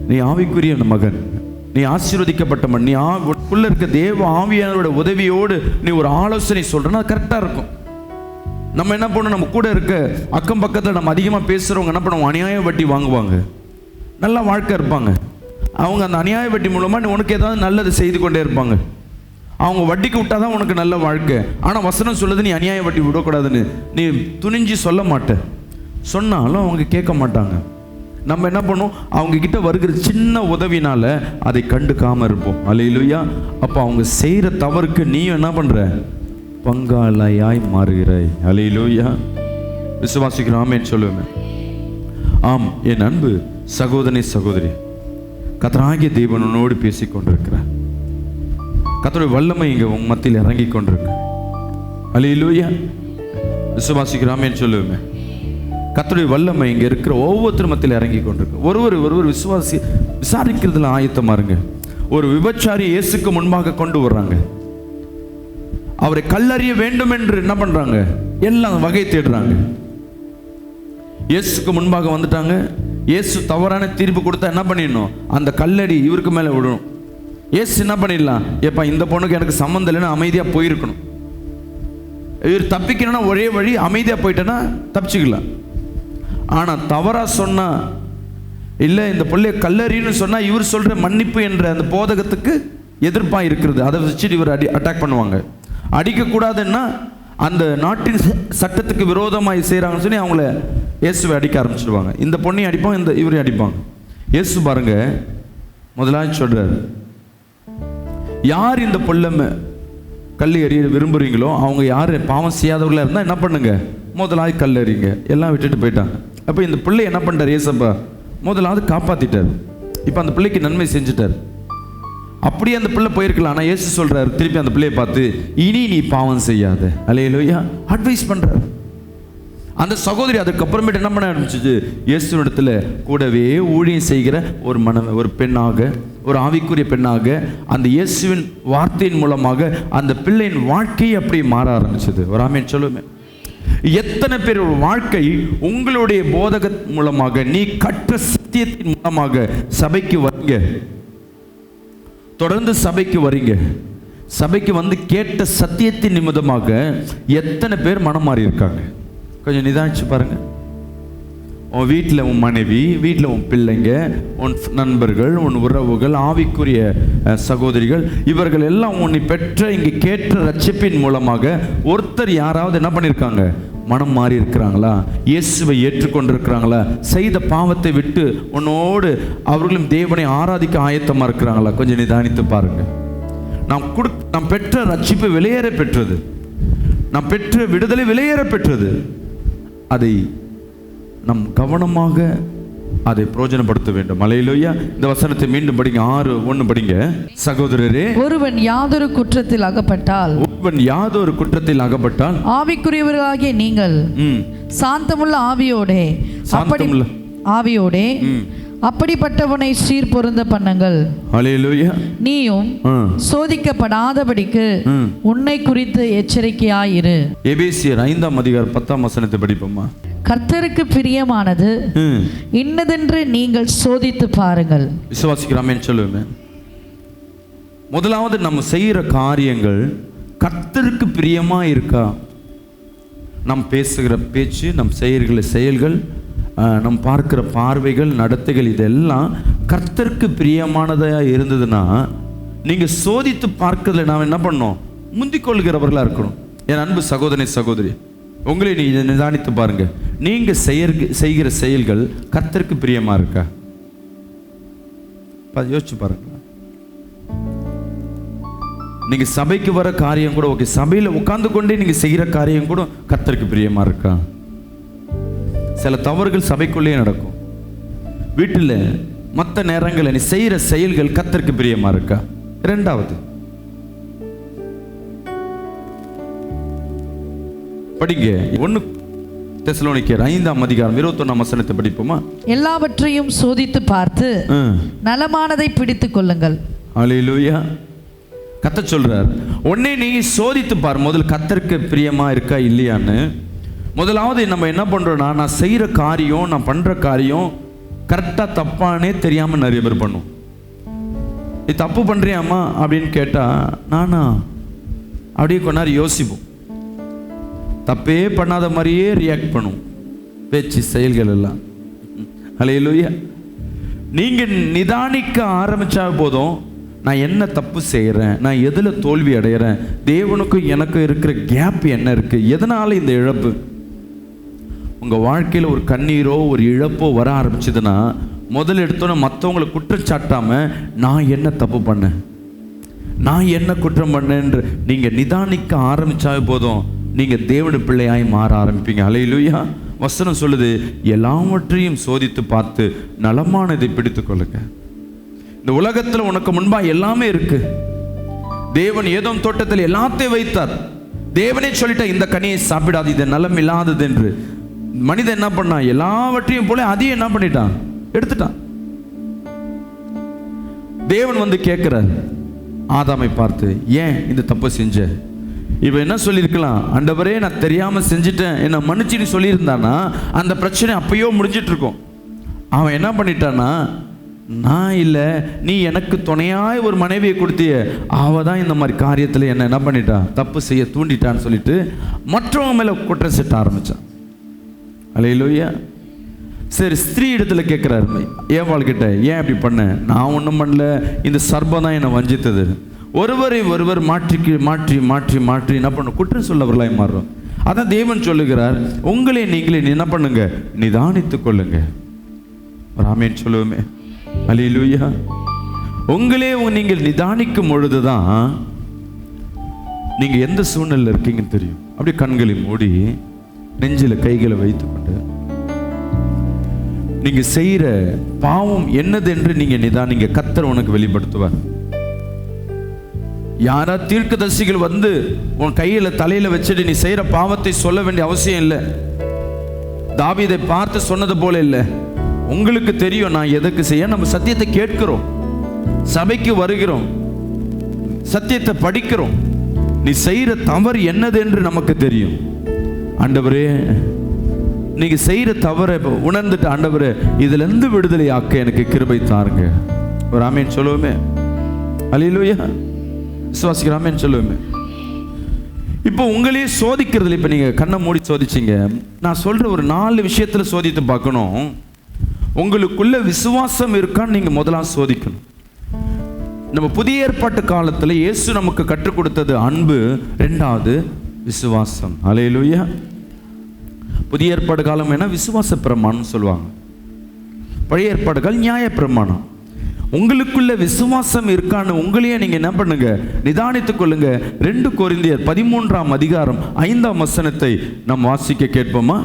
நீ ஆவிக்குரிய மகன், நீ ஆசீர்வதிக்கப்பட்டவன், நீ உள்ள இருக்க தேவ ஆவியானவரோட உதவியோடு நீ ஒரு ஆலோசனை சொல்றனா கரெக்டா இருக்கும். நம்ம என்ன பண்ணணும்? நம்ம கூட இருக்க அக்கம் பக்கத்தில் நம்ம அதிகமாக பேசுகிறவங்க என்ன பண்ணுவோம்? அநியாய வட்டி வாங்குவாங்க, நல்லா வாழ்க்கை இருப்பாங்க. அவங்க அந்த அநியாய வட்டி மூலமாக உனக்கு ஏதாவது நல்லது செய்து கொண்டே இருப்பாங்க. அவங்க வட்டிக்கு விட்டால் தான் உனக்கு நல்ல வாழ்க்கை. ஆனால் வசனம் சொல்லுது நீ அநியாய வட்டி விடக்கூடாதுன்னு. நீ துணிஞ்சு சொல்ல மாட்டேன், சொன்னாலும் அவங்க கேட்க மாட்டாங்க. நம்ம என்ன பண்ணுவோம்? அவங்க கிட்ட வருகிற சின்ன உதவினால அதை கண்டுக்காமல் இருப்போம். அல்லேலூயா. அப்போ அவங்க செய்கிற தவறுக்கு நீ என்ன பண்ணுற? பங்காளியாய் மாறுகிறாய். அல்லேலூயா. விசுவாசிக்கிறோம். ஆமென் சொல்லுவேன். ஆம் என் அன்பு சகோதரி சகோதரி, கர்த்தராகிய தேவன் உன்னோடு பேசி கொண்டிருக்கிறார். கர்த்தருடைய வல்லமை இங்கே உன் மத்தியில் இறங்கி கொண்டிருக்கு. அல்லேலூயா. விசுவாசிக்கிறோம். ஆமென் சொல்லுவேன். கர்த்தருடைய வல்லமை இங்கே இருக்கிற ஒவ்வொருத்தர் மத்தியில் இறங்கி கொண்டிருக்கு. ஒருவர் விசாரிக்கிறதுல ஆயத்தமா இருங்க. ஒரு விபச்சாரி இயேசுக்கு முன்பாக கொண்டு வர்றாங்க. அவரை கல்லறிய வேண்டும் என்று என்ன பண்றாங்க? எல்லாம் வகை தேடுறாங்க. இயேசுக்கு முன்பாக வந்துட்டாங்க. இயேசு தவறான தீர்ப்பு கொடுத்தா என்ன பண்ணிடணும்? அந்த கல்லடி இவருக்கு மேலே விடணும். ஏசு என்ன பண்ணிடலாம், ஏப்பா இந்த பொண்ணுக்கு எனக்கு சம்மந்தம் இல்லைன்னு அமைதியாக போயிருக்கணும். இவர் தப்பிக்கணும்னா ஒரே வழி அமைதியாக போயிட்டேன்னா தப்பிச்சுக்கலாம். ஆனால் தவறாக சொன்னால், இல்லை இந்த பிள்ளைய கல்லறின்னு சொன்னால் இவர் சொல்கிற மன்னிப்பு என்ற அந்த போதகத்துக்கு எதிர்ப்பாக இருக்கிறது. அதை வச்சுட்டு இவர் அட்டாக் பண்ணுவாங்க. அடிக்கக்கூடாதுன்னா அந்த நாட்டின் சட்டத்துக்கு விரோதமாக செய்கிறாங்கன்னு சொல்லி அவங்கள இயேசுவை அடிக்க ஆரம்பிச்சிடுவாங்க. இந்த பொண்ணையும் அடிப்பாங்க, இந்த இவரையும் அடிப்பாங்க. இயேசு பாருங்க முதலாவது சொல்கிறார், யார் இந்த பொல்லை கல் எறிய விரும்புகிறீங்களோ அவங்க யார் பாவம் செய்யாதவர்களாக இருந்தால் என்ன பண்ணுங்க, முதலாவது கல் எறிங்க. எல்லாம் விட்டுட்டு போயிட்டாங்க. அப்போ இந்த பிள்ளை என்ன பண்ணுறார் ஏசப்பா, முதலாவது காப்பாற்றிட்டார். இப்போ அந்த பிள்ளைக்கு நன்மை செஞ்சுட்டார். அப்படியே அந்த பிள்ளை போயிருக்கலாம். ஆனால் இயேசு சொல்கிறார் திருப்பி அந்த பிள்ளையை பார்த்து, இனி நீ பாவம் செய்யாத. அல்லேலூயா, அட்வைஸ் பண்ணுறார். அந்த சகோதரி அதுக்கப்புறமேட்டு என்ன பண்ண ஆரம்பிச்சிச்சு, இயேசுவிடத்தில் கூடவே ஊழியம் செய்கிற ஒரு பெண்ணாக, ஒரு ஆவிக்குரிய பெண்ணாக, அந்த இயேசுவின் வார்த்தையின் மூலமாக அந்த பிள்ளையின் வாழ்க்கையை அப்படி மாற ஆரம்பிச்சது. ஒரு ஆமென் சொல்லுமே. எத்தனை பேர் வாழ்க்கை உங்களுடைய போதக மூலமாக, நீ கற்ற சத்தியத்தின் மூலமாக சபைக்கு வரீங்க, தொடர்ந்து சபைக்கு வரீங்க, சபைக்கு வந்து கேட்ட சத்தியத்தின் நிமித்தமாக எத்தனை பேர் மனம் மாறி இருக்காங்க? கொஞ்சம் நிதானிச்சு பாருங்க. உன் வீட்டில் உன் மனைவி, வீட்டில் உன் பிள்ளைங்க, உன் நண்பர்கள், உன் உறவுகள், ஆவிக்குரிய சகோதரிகள், இவர்கள் எல்லாம் உன்னை பெற்ற இங்கே கேட்ட ரட்சிப்பின் மூலமாக ஒருத்தர் யாராவது என்ன பண்ணியிருக்காங்க, மனம் மாறி இருக்கிறாங்களா, இயேசுவை ஏற்றுக்கொண்டிருக்கிறாங்களா, செய்த பாவத்தை விட்டு உன்னோடு அவர்களும் தேவனை ஆராதிக்க ஆயத்தமாக இருக்கிறாங்களா? கொஞ்சம் நிதானித்து பாருங்க. நாம் பெற்ற ரட்சிப்பு விலையேற பெற்றது, நாம் பெற்ற விடுதலை விலையேற பெற்றது. அதை நம் கவனமாக அதை பிரயோஜனப்படுத்த வேண்டும். அல்லேலூயா. இந்த வசனத்தை மீண்டும் படிங்க, 6:1 படிங்க. சகோதரரே, ஒருவன் யாதொரு குற்றத்தில் அகப்பட்டால் ஆவிக்குரியவர்களாகிய நீங்கள் சாந்தமுள்ள ஆவியோடே அப்படிப்பட்டவனை சீர் பொருந்த பண்ணுங்கள். அல்லேலூயா. நீயும் சோதிக்கப்படாதபடிக்கு உன்னை குறித்து எச்சரிக்கையாயிரு. எபேசியர் 5:10 படிப்போமா. கர்த்தருக்கு பிரியமானது இன்னதென்று நீங்கள் சோதித்து பாருங்கள். விசுவாசிக்கிறாமே சொல்லுவேன். முதலாவது நம்ம செய்கிற காரியங்கள் கர்த்தருக்கு பிரியமா இருக்கா? நம் பேசுகிற பேச்சு, நம் செய்கிற செயல்கள், நம் பார்க்கிற பார்வைகள், நடத்தைகள், இதெல்லாம் கர்த்தருக்கு பிரியமானதாக இருந்ததுன்னா நீங்கள் சோதித்து பார்க்கறதுல நாம் என்ன பண்ணோம், முந்திக் கொள்கிறவர்களாக இருக்கணும். என் அன்பு சகோதரி, உங்களை நீங்கள் நிதானித்து பாருங்க. நீங்கள் செய்கிற செயல்கள் கர்த்தருக்கு பிரியமா இருக்கா? யோசிச்சு பாருங்க. நீங்க சபைக்கு வர காரியம் கூட ஓகே, சபையில் உட்கார்ந்து கொண்டே நீங்க செய்கிற காரியம் கூட கர்த்தருக்கு பிரியமா இருக்கா? சில தவறுகள் சபைக்குள்ளே நடக்கும். வீட்டில் மற்ற நேரங்களில் நீ செய்கிற செயல்கள் கர்த்தருக்கு பிரியமா இருக்கா? இரண்டாவது படிங்க 1 தெசலோனிக்கேயர் 5:21 படிப்போமா. எல்லாவற்றையும் சோதித்து பார்த்து நலமானதை பிடித்துக் கொள்ளுங்கள். அல்லேலூயா. கர்த்தர் சொல்றார், உன்னை நீ சோதித்து பார், முதல் கர்த்தருக்கு பிரியமா இருக்கா இல்லையான்னு. முதலாவது நம்ம என்ன பண்றோம்னா, நான் செய்கிற காரியம், நான் பண்ற காரியம் கரெக்டா தப்பானே தெரியாம நிறைய பேர் பண்ணும். நீ தப்பு பண்றியாமா அப்படின்னு கேட்டா, நானா அப்படியே கொஞ்ச நேரம் யோசிப்போம். தப்பே பண்ணாத மாதிரியே ரியாக்ட் பண்ணும், பேச்சு செயல்கள் எல்லாம். அல்லேலூயா. நீங்க நிதானிக்க ஆரம்பிச்சா போதும், நான் என்ன தப்பு செய்கிறேன், நான் எதில் தோல்வி அடைகிறேன், தேவனுக்கும் எனக்கும் இருக்கிற கேப் என்ன இருக்கு, எதனால இந்த இழப்பு. உங்கள் வாழ்க்கையில் ஒரு கண்ணீரோ ஒரு இழப்போ வர ஆரம்பிச்சதுன்னா, முதல் எடுத்தோன்னே மற்றவங்களை குற்றச்சாட்டாமல் நான் என்ன தப்பு பண்ணேன், நான் என்ன குற்றம் பண்ணேன்று நீங்கள் நிதானிக்க ஆரம்பித்தாவே போதும், நீங்கள் தேவனுடைய பிள்ளையாய் மாற ஆரம்பிப்பீங்க. அல்லேலூயா. வசனம் சொல்லுது, எல்லாவற்றையும் சோதித்து பார்த்து நலமானதை பிடித்துக் கொள்ளுங்க. இந்த உலகத்தில் உனக்கு முன்பாக எல்லாமே இருக்கு. தேவன் ஏதோம் தோட்டத்தில் எல்லாத்தையும் வைத்தார். தேவனே சொல்லிட்டா இந்த கனியை சாப்பிடாது, இது நலம் இல்லாதது என்று. மனிதன் என்ன பண்ணான், எல்லாவற்றையும் போல அதையும் என்ன பண்ணிட்டான், எடுத்துட்டான். தேவன் வந்து கேட்கிறார் ஆதாமை பார்த்து, ஏன் இந்த தப்பு செஞ்ச? இவன் என்ன சொல்லியிருக்கலாம், ஆண்டவரே நான் தெரியாம செஞ்சுட்டேன், என்ன மன்னிச்சுன்னு சொல்லியிருந்தானா அந்த பிரச்சனை அப்பயோ முடிஞ்சிட்டு இருக்கும். அவன் என்ன பண்ணிட்டான்னா, நான் இல்லை, நீ எனக்கு துணையாய் ஒரு மனைவியை கொடுத்திய, அவ தான் இந்த மாதிரி காரியத்தில் என்ன பண்ணிட்டா, தப்பு செய்ய தூண்டிட்டான்னு சொல்லிட்டு மற்றவங்க மேலே குற்றம் செட்ட ஆரம்பித்தான். அல்லேலூயா. சரி, ஸ்திரீ இடத்துல கேட்குறாரு ஏவாள் கிட்ட, ஏன் அப்படி பண்ண? நான் ஒன்றும் பண்ணல, இந்த சர்ப்பம் தான் என்னை வஞ்சித்தது. ஒருவரை ஒருவர் மாற்றி மாற்றி மாற்றி மாற்றி என்ன பண்ண குற்றம் சொல்லவர்களாய் மாறும். அதான் தேவன் சொல்லுகிறார், உங்களே நீங்களே என்ன பண்ணுங்க, நிதானித்து கொள்ளுங்க. ஒரு ஆமேன் சொல்லுவோமே. அல்லேலூயா. உங்களே நீங்கள் நிதானிக்கும் பொழுதுதான் நீங்க எந்த சூழ்நிலையில் இருக்கீங்கன்னு தெரியும். அப்படியே கண்களை மூடி நெஞ்சில கைகளை வைத்துக்கொண்டு நீங்க செய்யற பாவம் என்னது என்று நீங்க கர்த்தர் உனக்கு வெளிப்படுத்துவார். யாரா தீர்க்கதரிசிகள் வந்து உன் கையில தலையில வச்சுட்டு நீ செய்யற பாவத்தை சொல்ல வேண்டிய அவசியம் இல்லை. தாவீதை பார்த்து சொன்னது போல இல்லை. உங்களுக்கு தெரியும் நான் எதற்கு செய்ய. நம்ம சத்தியத்தை கேட்கிறோம், சபைக்கு வருகிறோம், சத்தியத்தை படிக்கிறோம். நீ செய்யற தவறு என்னது என்று நமக்கு தெரியும். ஆண்டவரே, நீங்க செய்யற தவறை உணர்ந்துட்டு, ஆண்டவரே இதுல இருந்து விடுதலை ஆக்க எனக்கு கிருபை தாருங்க. ஒரு ஆமேன் சொல்லுவோமே. அல்லேலூயா. விசுவாசிக்கிற ஆமேன் சொல்லுவோமே. இப்போ உங்களையே சோதிக்கிறதுல, இப்போ நீங்க கண்ணை மூடி சோதிச்சிங்க. நான் சொல்ற ஒரு 4 விஷயத்துல சோதித்து பார்க்கணும். உங்களுக்குள்ள விசுவாசம் இருக்கான்னு நீங்க முதலாக சோதிக்கணும். நம்ம புதிய ஏற்பாட்டு காலத்தில் இயேசு நமக்கு கற்றுக் கொடுத்தது அன்பு, 2வது விசுவாசம். அல்லேலூயா. புதிய ஏற்பாடு காலம் என்ன? விசுவாச பிரமாணம் சொல்லுவாங்க. பழைய ஏற்பாடுகள் நியாய பிரமாணம். உங்களுக்குள்ள விசுவாசம் இருக்கான்னு உங்களையே நீங்க என்ன பண்ணுங்க, நிதானித்துக் கொள்ளுங்க. 2 கொரிந்தியர் 13ஆம் அதிகாரம் 5ஆம் வசனத்தை நாம் வாசிக்க கேட்போமா?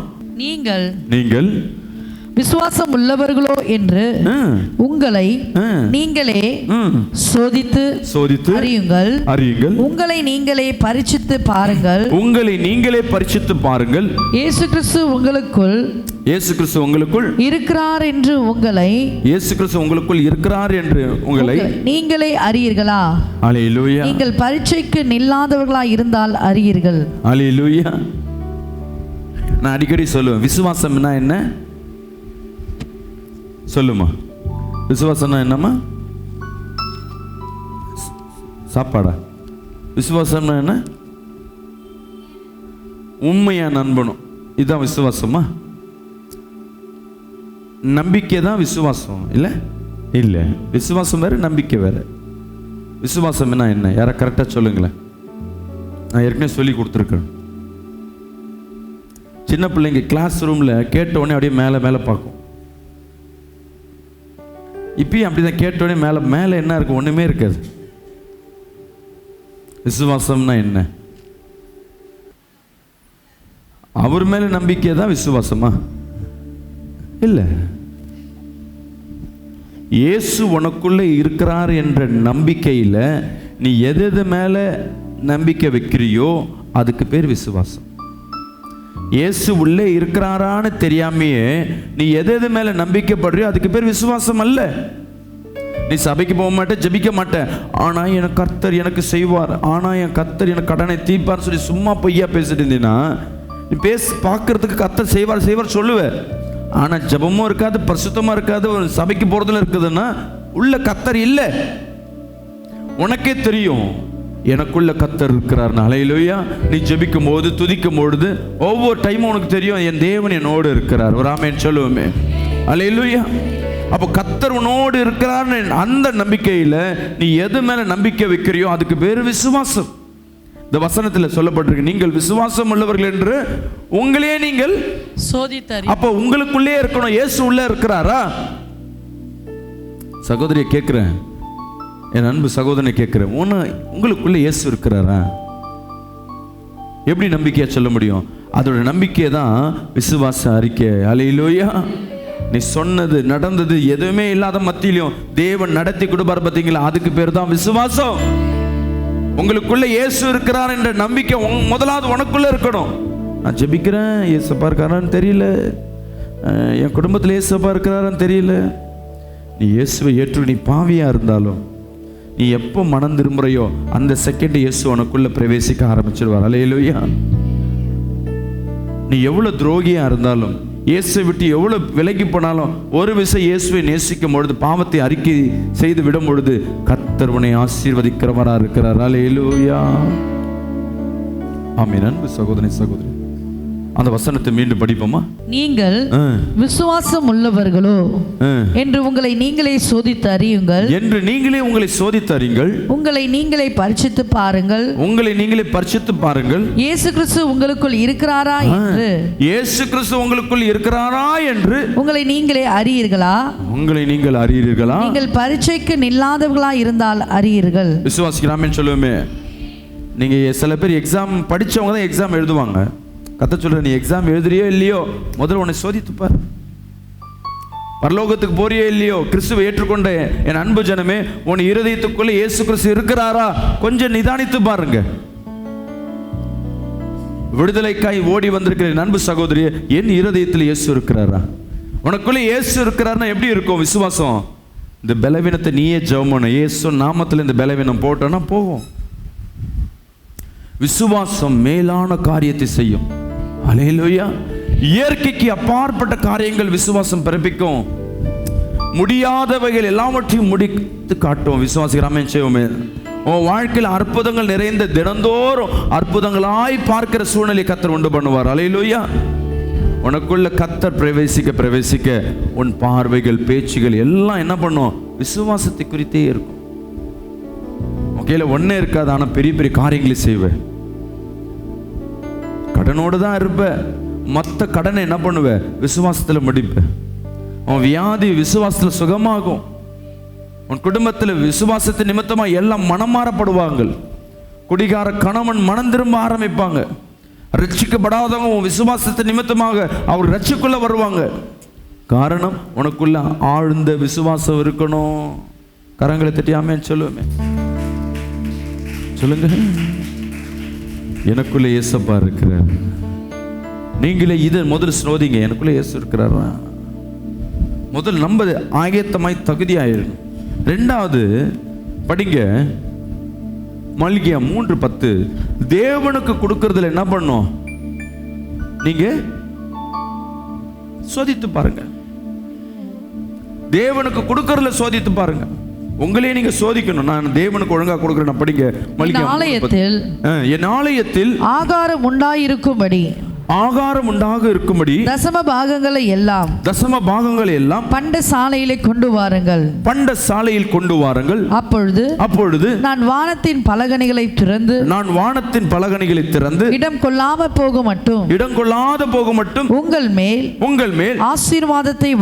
நீங்கள் விசுவாசம் உள்ளவர்களோ என்று உங்களை நீங்களே சோதித்து அறியுங்கள். உங்களை நீங்களே பரீட்சித்து பாருங்கள். இயேசு கிறிஸ்து உங்களுக்குள் இருக்கிறார் என்று உங்களை நீங்களே அறியீர்களா? அல்லேலூயா. நீங்கள் பரீட்சைக்கு நில்லாதவர்களாய் இருந்தால் அறியீர்கள். அல்லேலூயா. நான் அடிக்கடி சொல்லுவேன், விசுவாசம்னா என்ன சொல்லுமா? விசுவாசம்னா என்னம்மா? சாப்பாடா? விசுவாசம்னா என்ன? உண்மையா நண்பனும். இதுதான் விசுவாசமா? நம்பிக்கை தான் விசுவாசம் இல்லை? இல்லை, விசுவாசம் வேறு, நம்பிக்கை வேறு. விசுவாசம்னா என்ன? யாரை கரெக்டாக சொல்லுங்களேன். நான் ஏற்கனவே சொல்லி கொடுத்துருக்கேன். சின்ன பிள்ளைங்க கிளாஸ் ரூமில் கேட்ட உடனே அப்படியே மேலே மேலே பார்க்கும். இப்பயும் அப்படிதான், கேட்டோடனே மேலே என்ன இருக்கு? ஒன்றுமே இருக்காது. விசுவாசம்னா என்ன? அவர் மேலே நம்பிக்கை தான் விசுவாசமா? இல்லை. இயேசு உனக்குள்ள இருக்கிறார் என்ற நம்பிக்கையில் நீ எது மேலே நம்பிக்கை வைக்கிறியோ அதுக்கு பேர் விசுவாசம். இயேசு உள்ளே இருக்கிறாரான்னு தெரியாமையே நீ எது மேலே நம்பிக்கைப்படுறியோ அதுக்கு பேர் விசுவாசம் அல்ல. நீ சபைக்கு போக மாட்டேன், ஜெபிக்க மாட்டேன், ஆனால் என் கர்த்தர் எனக்கு செய்வார், ஆனால் என் கர்த்தர் எனக்கு கடனை தீர்ப்பார்னு சொல்லி சும்மா பொய்யா பேசிட்டு இருந்தீங்கன்னா, நீ பார்க்கறதுக்கு கர்த்தர் செய்வார் சொல்லுவேன். ஆனால் ஜெபமும் இருக்காது, பரிசுத்தமாக இருக்காது, ஒரு சபைக்கு போகிறதுல இருக்குதுன்னா உள்ள கர்த்தர் இல்லை. உனக்கே தெரியும் எனக்குள்ள கர்த்தர் இருக்கிறார். அல்லேலூயா. நீ ஜெபிக்கும் போது, துதிக்கும் பொழுது, ஒவ்வொரு டைமும் உனக்கு தெரியும் என் தேவன் என்னோடு இருக்கிறார். ஒரு ஆமென் சொல்லுவோமே. அல்லேலூயா. அப்போ கர்த்தர் உன்னோடு இருக்கிறார்னு அந்த நம்பிக்கையில் நீ எது மேலே நம்பிக்கை வைக்கிறியோ அதுக்கு பேர் விசுவாசம். இந்த வசனத்தில் சொல்லப்பட்டிருக்கு, நீங்கள் விசுவாசம் உள்ளவர்கள் என்று உங்களே நீங்கள் சோதித்து. அப்போ உங்களுக்குள்ளே இருக்கணும். இயேசு உள்ளே இருக்கிறாரா? சகோதரியை கேட்குறேன், என் அன்பு சகோதரனை கேட்குறேன், உங்களுக்குள்ளே இயேசு இருக்கிறாரா? எப்படி நம்பிக்கையா சொல்ல முடியும்? அதோட நம்பிக்கை தான் விசுவாச அறிக்கை. அல்லேலூயா. நீ சொன்னது நடந்தது எதுவுமே இல்லாத மத்தியிலும் தேவன் நடத்தி கொடுப்பார் பார்த்தீங்களா, அதுக்கு பேர் தான் விசுவாசம். உங்களுக்குள்ள இயேசு இருக்கிறார் என்ற நம்பிக்கை முதலாவது உனக்குள்ள இருக்கணும். நான் ஜெபிக்கிறேன், இயேசுப்பா இருக்காரான்னு தெரியல, என் குடும்பத்தில் இயேசுப்பா இருக்கிறாரான்னு தெரியல. நீ இயேசுவை ஏற்று நீ பாவியா இருந்தாலும் நீ எப்போ மனம் திரும்புறையோ அந்த செகண்ட் இயேசு உனக்குள்ள பிரவேசிக்க ஆரம்பிச்சிருவார். அல்லேலூயா. நீ எவ்வளவு துரோகியா இருந்தாலும் இயேசுவை விட்டு எவ்வளோ விலகி போனாலும் ஒரு விஷயம் இயேசுவை நேசிக்கும் பொழுது, பாவத்தை அறிக்கை செய்து விடும் பொழுது கர்த்தர் உன்னை ஆசீர்வதிக்கிறவரா இருக்கிறார். அல்லேலூயா. ஆமென். அன்பு சகோதரி சகோதரி, அந்த வசனத்தை மீண்டும் படிப்போமா? நீங்கள் விசுவாசம் உள்ளவர்களோ என்று உங்களை நீங்களே சோதித்து அறியுங்கள். என்று நீங்களே உங்களை சோதித்து அறியுங்கள். உங்களை நீங்களே பரிசித்து பாருங்கள். உங்களை நீங்களே பரிசித்து பாருங்கள். இயேசு கிறிஸ்து உங்களுக்குள் இருக்கிறாரா என்று. இயேசு கிறிஸ்து உங்களுக்குள் இருக்கிறாரா என்று உங்களை நீங்களே அறியீர்களா? உங்களை நீங்கள் அறியீர்களா? நீங்கள் பரீட்சைக்கு நில்லாதவர்களா இருந்தால் அறியீர்கள். விசுவாசிக்கிறாமே சொல்லுவோமே. நீங்க சில பேர் எக்ஸாம் படிச்சவங்க தான் எக்ஸாம் எழுதுவாங்க. கர்த்தர் சொல்ற, நீ எக்ஸாம் எழுதுறியோ இல்லையோ முதல்ல உன்னை சோதித்துப்பார். பரலோகத்துக்கு போறியோ இல்லையோ, கிறிஸ்துவை ஏற்றுக்கொண்ட என் அன்பு ஜனமே, உன் இருதயத்துக்குள்ள இயேசு கிறிஸ்து இருக்கிறாரா கொஞ்சம் நிதானித்து பாருங்க. விடுதலைக்காய் ஓடி வந்திருக்கிற என் அன்பு சகோதரி, என் இருதயத்தில் இயேசு இருக்கிறாரா? உனக்குள்ள இயேசு இருக்கிறாருன்னா எப்படி இருக்கும் விசுவாசம்? இந்த பலவீனத்தை நீயே ஜெபம் பண்ணு. இயேசு நாமத்தில் இந்த பலவீனம் போட்டோன்னா போகும். விசுவாசம் மேலான காரியத்தை செய்யும். அல்லேலூயா. இயற்கைக்கு அப்பாற்பட்ட காரியங்கள் விசுவாசம் பிறப்பிக்கும். முடியாதவைகள் எல்லாவற்றையும் முடித்து காட்டும். விசுவாசிக்கிறாமே செய்வோமே. உன் வாழ்க்கையில் அற்புதங்கள் நிறைந்த, தினந்தோறும் அற்புதங்களாய் பார்க்கிற சூழ்நிலை கர்த்தர் உண்டு பண்ணுவார். அல்லேலூயா. உனக்குள்ள கர்த்தர் பிரவேசிக்க பிரவேசிக்க உன் பார்வைகள், பேச்சுகள் எல்லாம் என்ன பண்ணும்? விசுவாசத்தை குறித்தே இருக்கும். கையில ஒன்னே இருக்காது, ஆனா பெரிய பெரிய காரியங்களை செய்வேன். கடனோடு தான் இருப்ப, மற்ற கடனை என்ன பண்ணுவ? விசுவாசத்தில் முடிப்ப. உன் வியாதி விசுவாசத்தில் சுகமாகும். உன் குடும்பத்தில் விசுவாசத்தை நிமித்தமா எல்லாம் மனம் மாறப்படுவாங்க. குடிகார கணவன் மனம் திரும்ப ஆரம்பிப்பாங்க. ரட்சிக்கப்படாதவங்க உன் விசுவாசத்தை நிமித்தமாக அவர் ரட்சிக்குள்ள வருவாங்க. காரணம், உனக்குள்ள ஆழ்ந்த விசுவாசம் இருக்கணும். கரங்களை தட்டியாமே சொல்லுவேமே. சொல்லுங்க, எனக்குள்ள இயேசப்பா இருக்கிறார். நீங்களே இதை முதல் சோதிங்க. எனக்குள்ள இயேசு இருக்கிறாரா? முதல் நம்ம ஆயத்தமாய் தகுதியாயிரும். ரெண்டாவது படிங்க, மல்கியா 3:10. தேவனுக்கு கொடுக்கறதுல என்ன பண்ணும்? நீங்க சோதித்து பாருங்க. தேவனுக்கு கொடுக்கறதுல சோதித்து பாருங்க. உங்களே நீங்க சோதிக்கணும். நான் தேவனுக்கு ஒழுங்கா கொடுக்கிறேன். படிங்க, என் ஆலயத்தில் ஆகாரம் உண்டாயிருக்கும்படி ஆகாரம் உண்டாக இருக்கும்படி தசம பாகங்களை எல்லாம் பண்டசாலையிலே கொண்டு வாருங்கள். பண்டசாலையில் கொண்டு வாருங்கள். அப்பொழுது நான் வானத்தின் பலகணிகளை திறந்து இடம் கொள்ளாத போக மட்டும் உங்கள் மேல் ஆசீர்வாதத்தை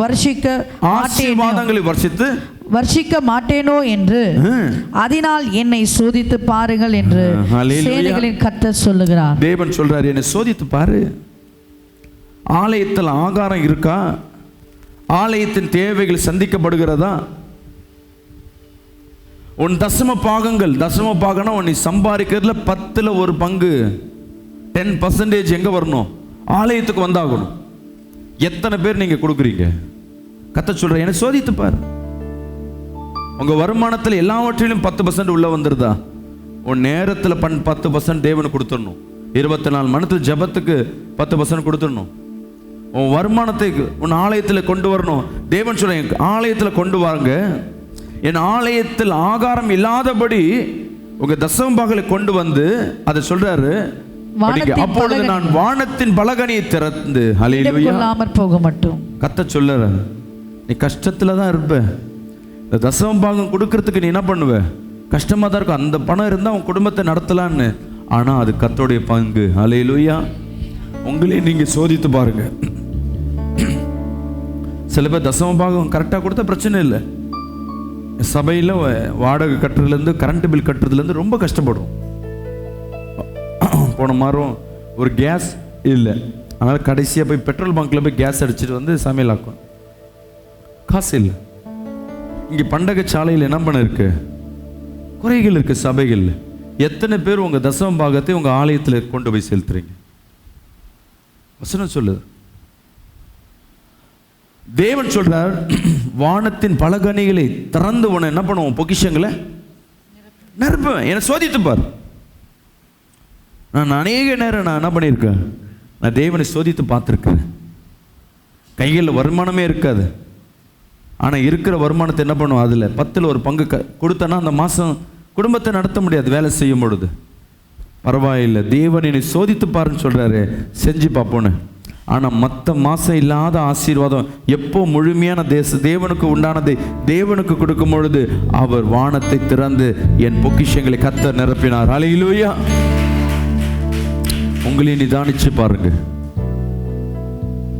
வர்ஷிக்க மாட்டேனோ என்று அதனால் என்னை சோதித்து பாருங்கள் என்று சேனைகளின் கர்த்தர் சொல்லுகிறார். தேவன் சொல்றார், என்னை சோதித்து பாரு. ஆலயத்தில் ஆகாரம் இருக்கா? ஆலயத்தின் தேவைகள் சந்திக்கப்படுகிறதா? உன் தசம பாகம்னா உன்னை சம்பாதிக்கிறதுல 10ல் 1 பங்கு 10% எங்க வரணும்? ஆலயத்துக்கு வந்தாகணும். எத்தனை பேர் நீங்க கொடுக்குறீங்க? கர்த்தர் சொல்ற, என்னை சோதித்து பாரு. உங்க வருமானத்தில் எல்லாவற்றிலும் 10% உள்ள வந்துருதா? உன் நேரத்தில் 10% தேவனுக்கு கொடுத்துடணும். 24 மணி நேரத்தில் ஜபத்துக்கு 10% கொடுத்துடணும். உன் வருமானத்தை உன் ஆலயத்தில் கொண்டு வரணும். தேவன் சொல்ற, என் ஆலயத்தில் கொண்டு வாங்க. என் ஆலயத்தில் ஆகாரம் இல்லாதபடி உங்க தசம பாகங்களை கொண்டு வந்து அதை சொல்றாரு. அப்பொழுது நான் வானத்தின் பலகணியை திறந்து போக மாட்டோம். கர்த்தர் சொல்ற, நீ கஷ்டத்துல தான் இருப்ப. இந்த தசம பாகம் கொடுக்கறதுக்கு நீ என்ன பண்ணுவ? கஷ்டமா தான் இருக்கும். அந்த பணம் இருந்தால் உன் குடும்பத்தை நடத்தலான்னு. ஆனா அது கர்த்தருடைய பங்கு. அல்லேலூயா. உங்களே நீங்க சோதித்து பாருங்க. சில பேர் தசம பாகம் கரெக்டாக கொடுத்தா பிரச்சனை இல்லை. சபையில் வாடகை கட்டுறதுலேருந்து கரண்ட் பில் கட்டுறதுலேருந்து ரொம்ப கஷ்டப்படும். போன மாதம் ஒரு கேஸ் இல்லை, அதனால் கடைசியாக போய் பெட்ரோல் பங்க்கில் போய் கேஸ் அடிச்சுட்டு வந்து சமையல் ஆக்கும். காசு இல்லை. இங்கே பண்டக சாலையில் என்ன பண்ண இருக்கு? குறைகள் இருக்கு சபைகள். எத்தனை பேர் உங்கள் தசம பாகத்தை உங்கள் ஆலயத்தில் கொண்டு போய் செலுத்துறீங்க? வசனம் சொல்லுது. தேவன் சொல்றார், வானத்தின் பலகணிகளை திறந்து உன என்ன பண்ணுவோம்? பொக்கிஷங்களை நிரப்புவேன். என்னை சோதித்து பார். நான் அநேக நேரம் நான் என்ன பண்ணியிருக்கேன்? நான் தேவனை சோதித்து பார்த்துருக்கேன். கையில் வருமானமே இருக்காது. ஆனால் இருக்கிற வருமானத்தை என்ன பண்ணுவோம், அதில் 10ல் ஒரு பங்கு கொடுத்தனா அந்த மாதம் குடும்பத்தை நடத்த முடியாது. வேலை செய்யும் பொழுது பரவாயில்லை, தேவன் என்னை சோதித்து பாருன்னு சொல்கிறாரு, செஞ்சு பார்ப்போன்னு. ஆனால் மற்ற மாதம் இல்லாத ஆசீர்வாதம் எப்போ முழுமையான தேவனுக்கு உண்டானதை தேவனுக்கு கொடுக்கும் பொழுது அவர் வானத்தை திறந்து என் பொக்கிஷங்களை கர்த்தர் நிரப்பினார். ஹல்லேலூயா. உங்களையும் நிதானிச்சு பாருங்க.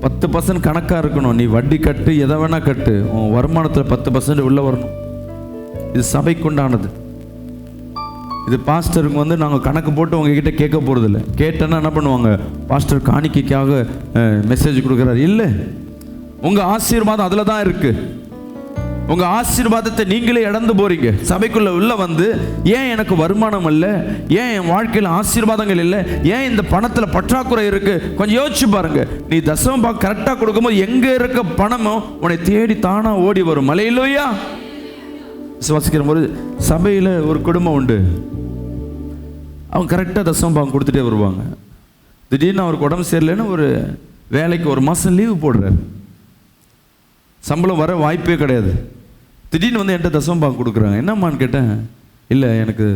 10% கணக்காக இருக்கணும். நீ வட்டி கட்டு, எதை வேணா கட்டு, உன் வருமானத்தில் 10% உள்ள வரணும். இது சபைக்குண்டானது. இது பாஸ்டருக்கு வந்து நாங்கள் கணக்கு போட்டு உங்ககிட்ட கேட்க போகிறதில்ல. கேட்டேன்னா என்ன பண்ணுவாங்க, பாஸ்டர் காணிக்கைக்காக மெசேஜ் கொடுக்குறாரு. இல்லை, உங்கள் ஆசீர்வாதம் அதில் தான் இருக்குது. உங்கள் ஆசீர்வாதத்தை நீங்களே இழந்து போகிறீங்க. சபைக்குள்ளே உள்ள வந்து ஏன் எனக்கு வருமானம் இல்லை, ஏன் என் வாழ்க்கையில் ஆசீர்வாதங்கள் இல்லை, ஏன் இந்த பணத்தில் பற்றாக்குறை இருக்குது, கொஞ்சம் யோசிச்சு பாருங்க. நீ தசம பாகம் கரெக்டாக கொடுக்கும்போது எங்கே இருக்க பணமும் உன்னை தேடி தானாக ஓடி வரும். ஹல்லேலூயா. விசுவாசிக்கிற ஒரு சபையில் ஒரு குடும்பம் உண்டு. அவங்க கரெக்டாக தசம பாகம் கொடுத்துட்டே வருவாங்க. திடீர்னு அவருக்கு உடம்பு சரியில்லைன்னு ஒரு வேலைக்கு 1 மாதம் லீவு போடுறாரு. சம்பளம் வர வாய்ப்பே கிடையாது. திடீர்னு வந்து என்கிட்ட தசம பாகம் கொடுக்குறாங்க. என்னம்மான்னு கேட்டேன். இல்லை, எனக்கு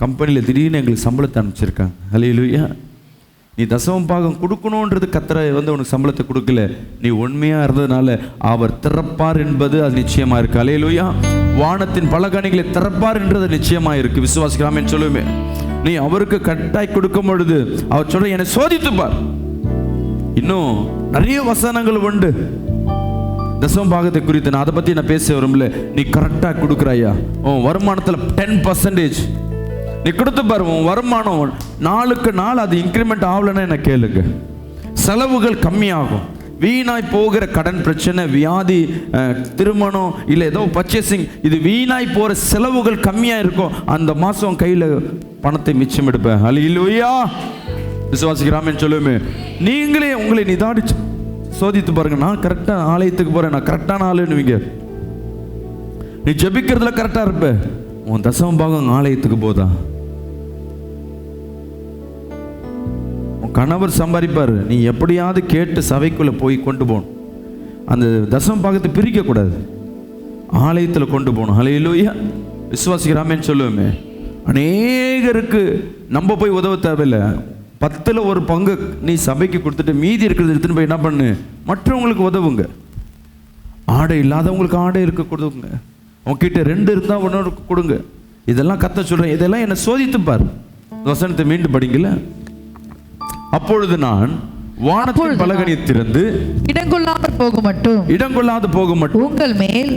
கம்பெனியில் திடீர்னு எங்களுக்கு சம்பளத்தை அனுப்பிச்சிருக்காங்க. ஹல்லேலூயா. நீ தசம பாகம் கொடுக்கணுன்றது கர்த்தர் வந்து உனக்கு சம்பளத்தை கொடுக்கல, நீ உண்மையாக இருந்ததுனால அவர் திறப்பார் என்பது அது நிச்சயமாக இருக்குது. ஹல்லேலூயா. வானத்தின் பல கனிகளை திறப்பார் என்றது நிச்சயமாக இருக்குது. விசுவாசிக்கலாமேன்னு சொல்லுவேமே. நீ அவருக்கு கட்டாய் கொடுக்கும் பொழுது அவர் சொல்ற என்னை சோதித்துப்பார். இன்னும் நிறைய வசனங்கள் உண்டு தசம பாகத்தை குறித்து. நான் அதை பற்றி நான் பேச வரும்ல. நீ கரெக்டாக கொடுக்குறாயா, உன் வருமானத்தில் 10% நீ கொடுத்து பாரு. உன் வருமானம் நாளுக்கு நாள் அது இன்க்ரிமெண்ட் ஆகலைன்னா என்ன கேளுங்க, செலவுகள் கம்மியாகும். வீணாய் போகிற கடன் பிரச்சனை, வியாதி, திருமணம், இல்லை ஏதோ பர்ச்சேசிங், இது வீணாய் போகிற செலவுகள் கம்மியாக இருக்கும். அந்த மாதம் கையில் பணத்தை மிச்சம் எடுப்பேன். ஹல்லேலூயா. விசுவாசிக்கிறாமேன்னு சொல்லுவேமே. நீங்களே உங்களை நிதானிச்சு சோதித்து பாருங்க. நான் கரெக்டாக ஆலயத்துக்கு போகிறேன், நான் கரெக்டான ஆளுன்னுவீங்க. நீ ஜெபிக்கிறதுல கரெக்டாக இருப்ப, உன் தசம பாகம் ஆலயத்துக்கு போதா? உன் கணவர் சம்பாதிப்பார், நீ எப்படியாவது கேட்டு சபைக்குள்ளே போய் கொண்டு போகணும். அந்த தசம பாகத்தை பிரிக்கக்கூடாது, ஆலயத்தில் கொண்டு போகணும். ஹல்லேலூயா. விசுவாசிக்கிறாமேன்னு சொல்லுவேமே. அநேகருக்கு நம்ம போய் உதவ தேவையில்லை. 10ல் ஒரு பங்கு நீ சபைக்கு கொடுத்துட்டு மீதி இருக்கிறது எடுத்துன்னு போய் என்ன பண்ணு, மற்றவங்களுக்கு உதவுங்க. ஆடை இல்லாதவங்களுக்கு ஆடை இருக்க கொடுங்க. உங்ககிட்ட 2 இருந்தால் 1 கொடுங்க. இதெல்லாம் கர்த்தர் சொல்கிறேன். இதெல்லாம் என்னை சோதித்துப்பார். வசனத்தை மீண்டும் படிங்கல. அப்பொழுது நான் வானத்தின் பலகணியை திறந்து இடங்கொள்ளாமல் போக மட்டும்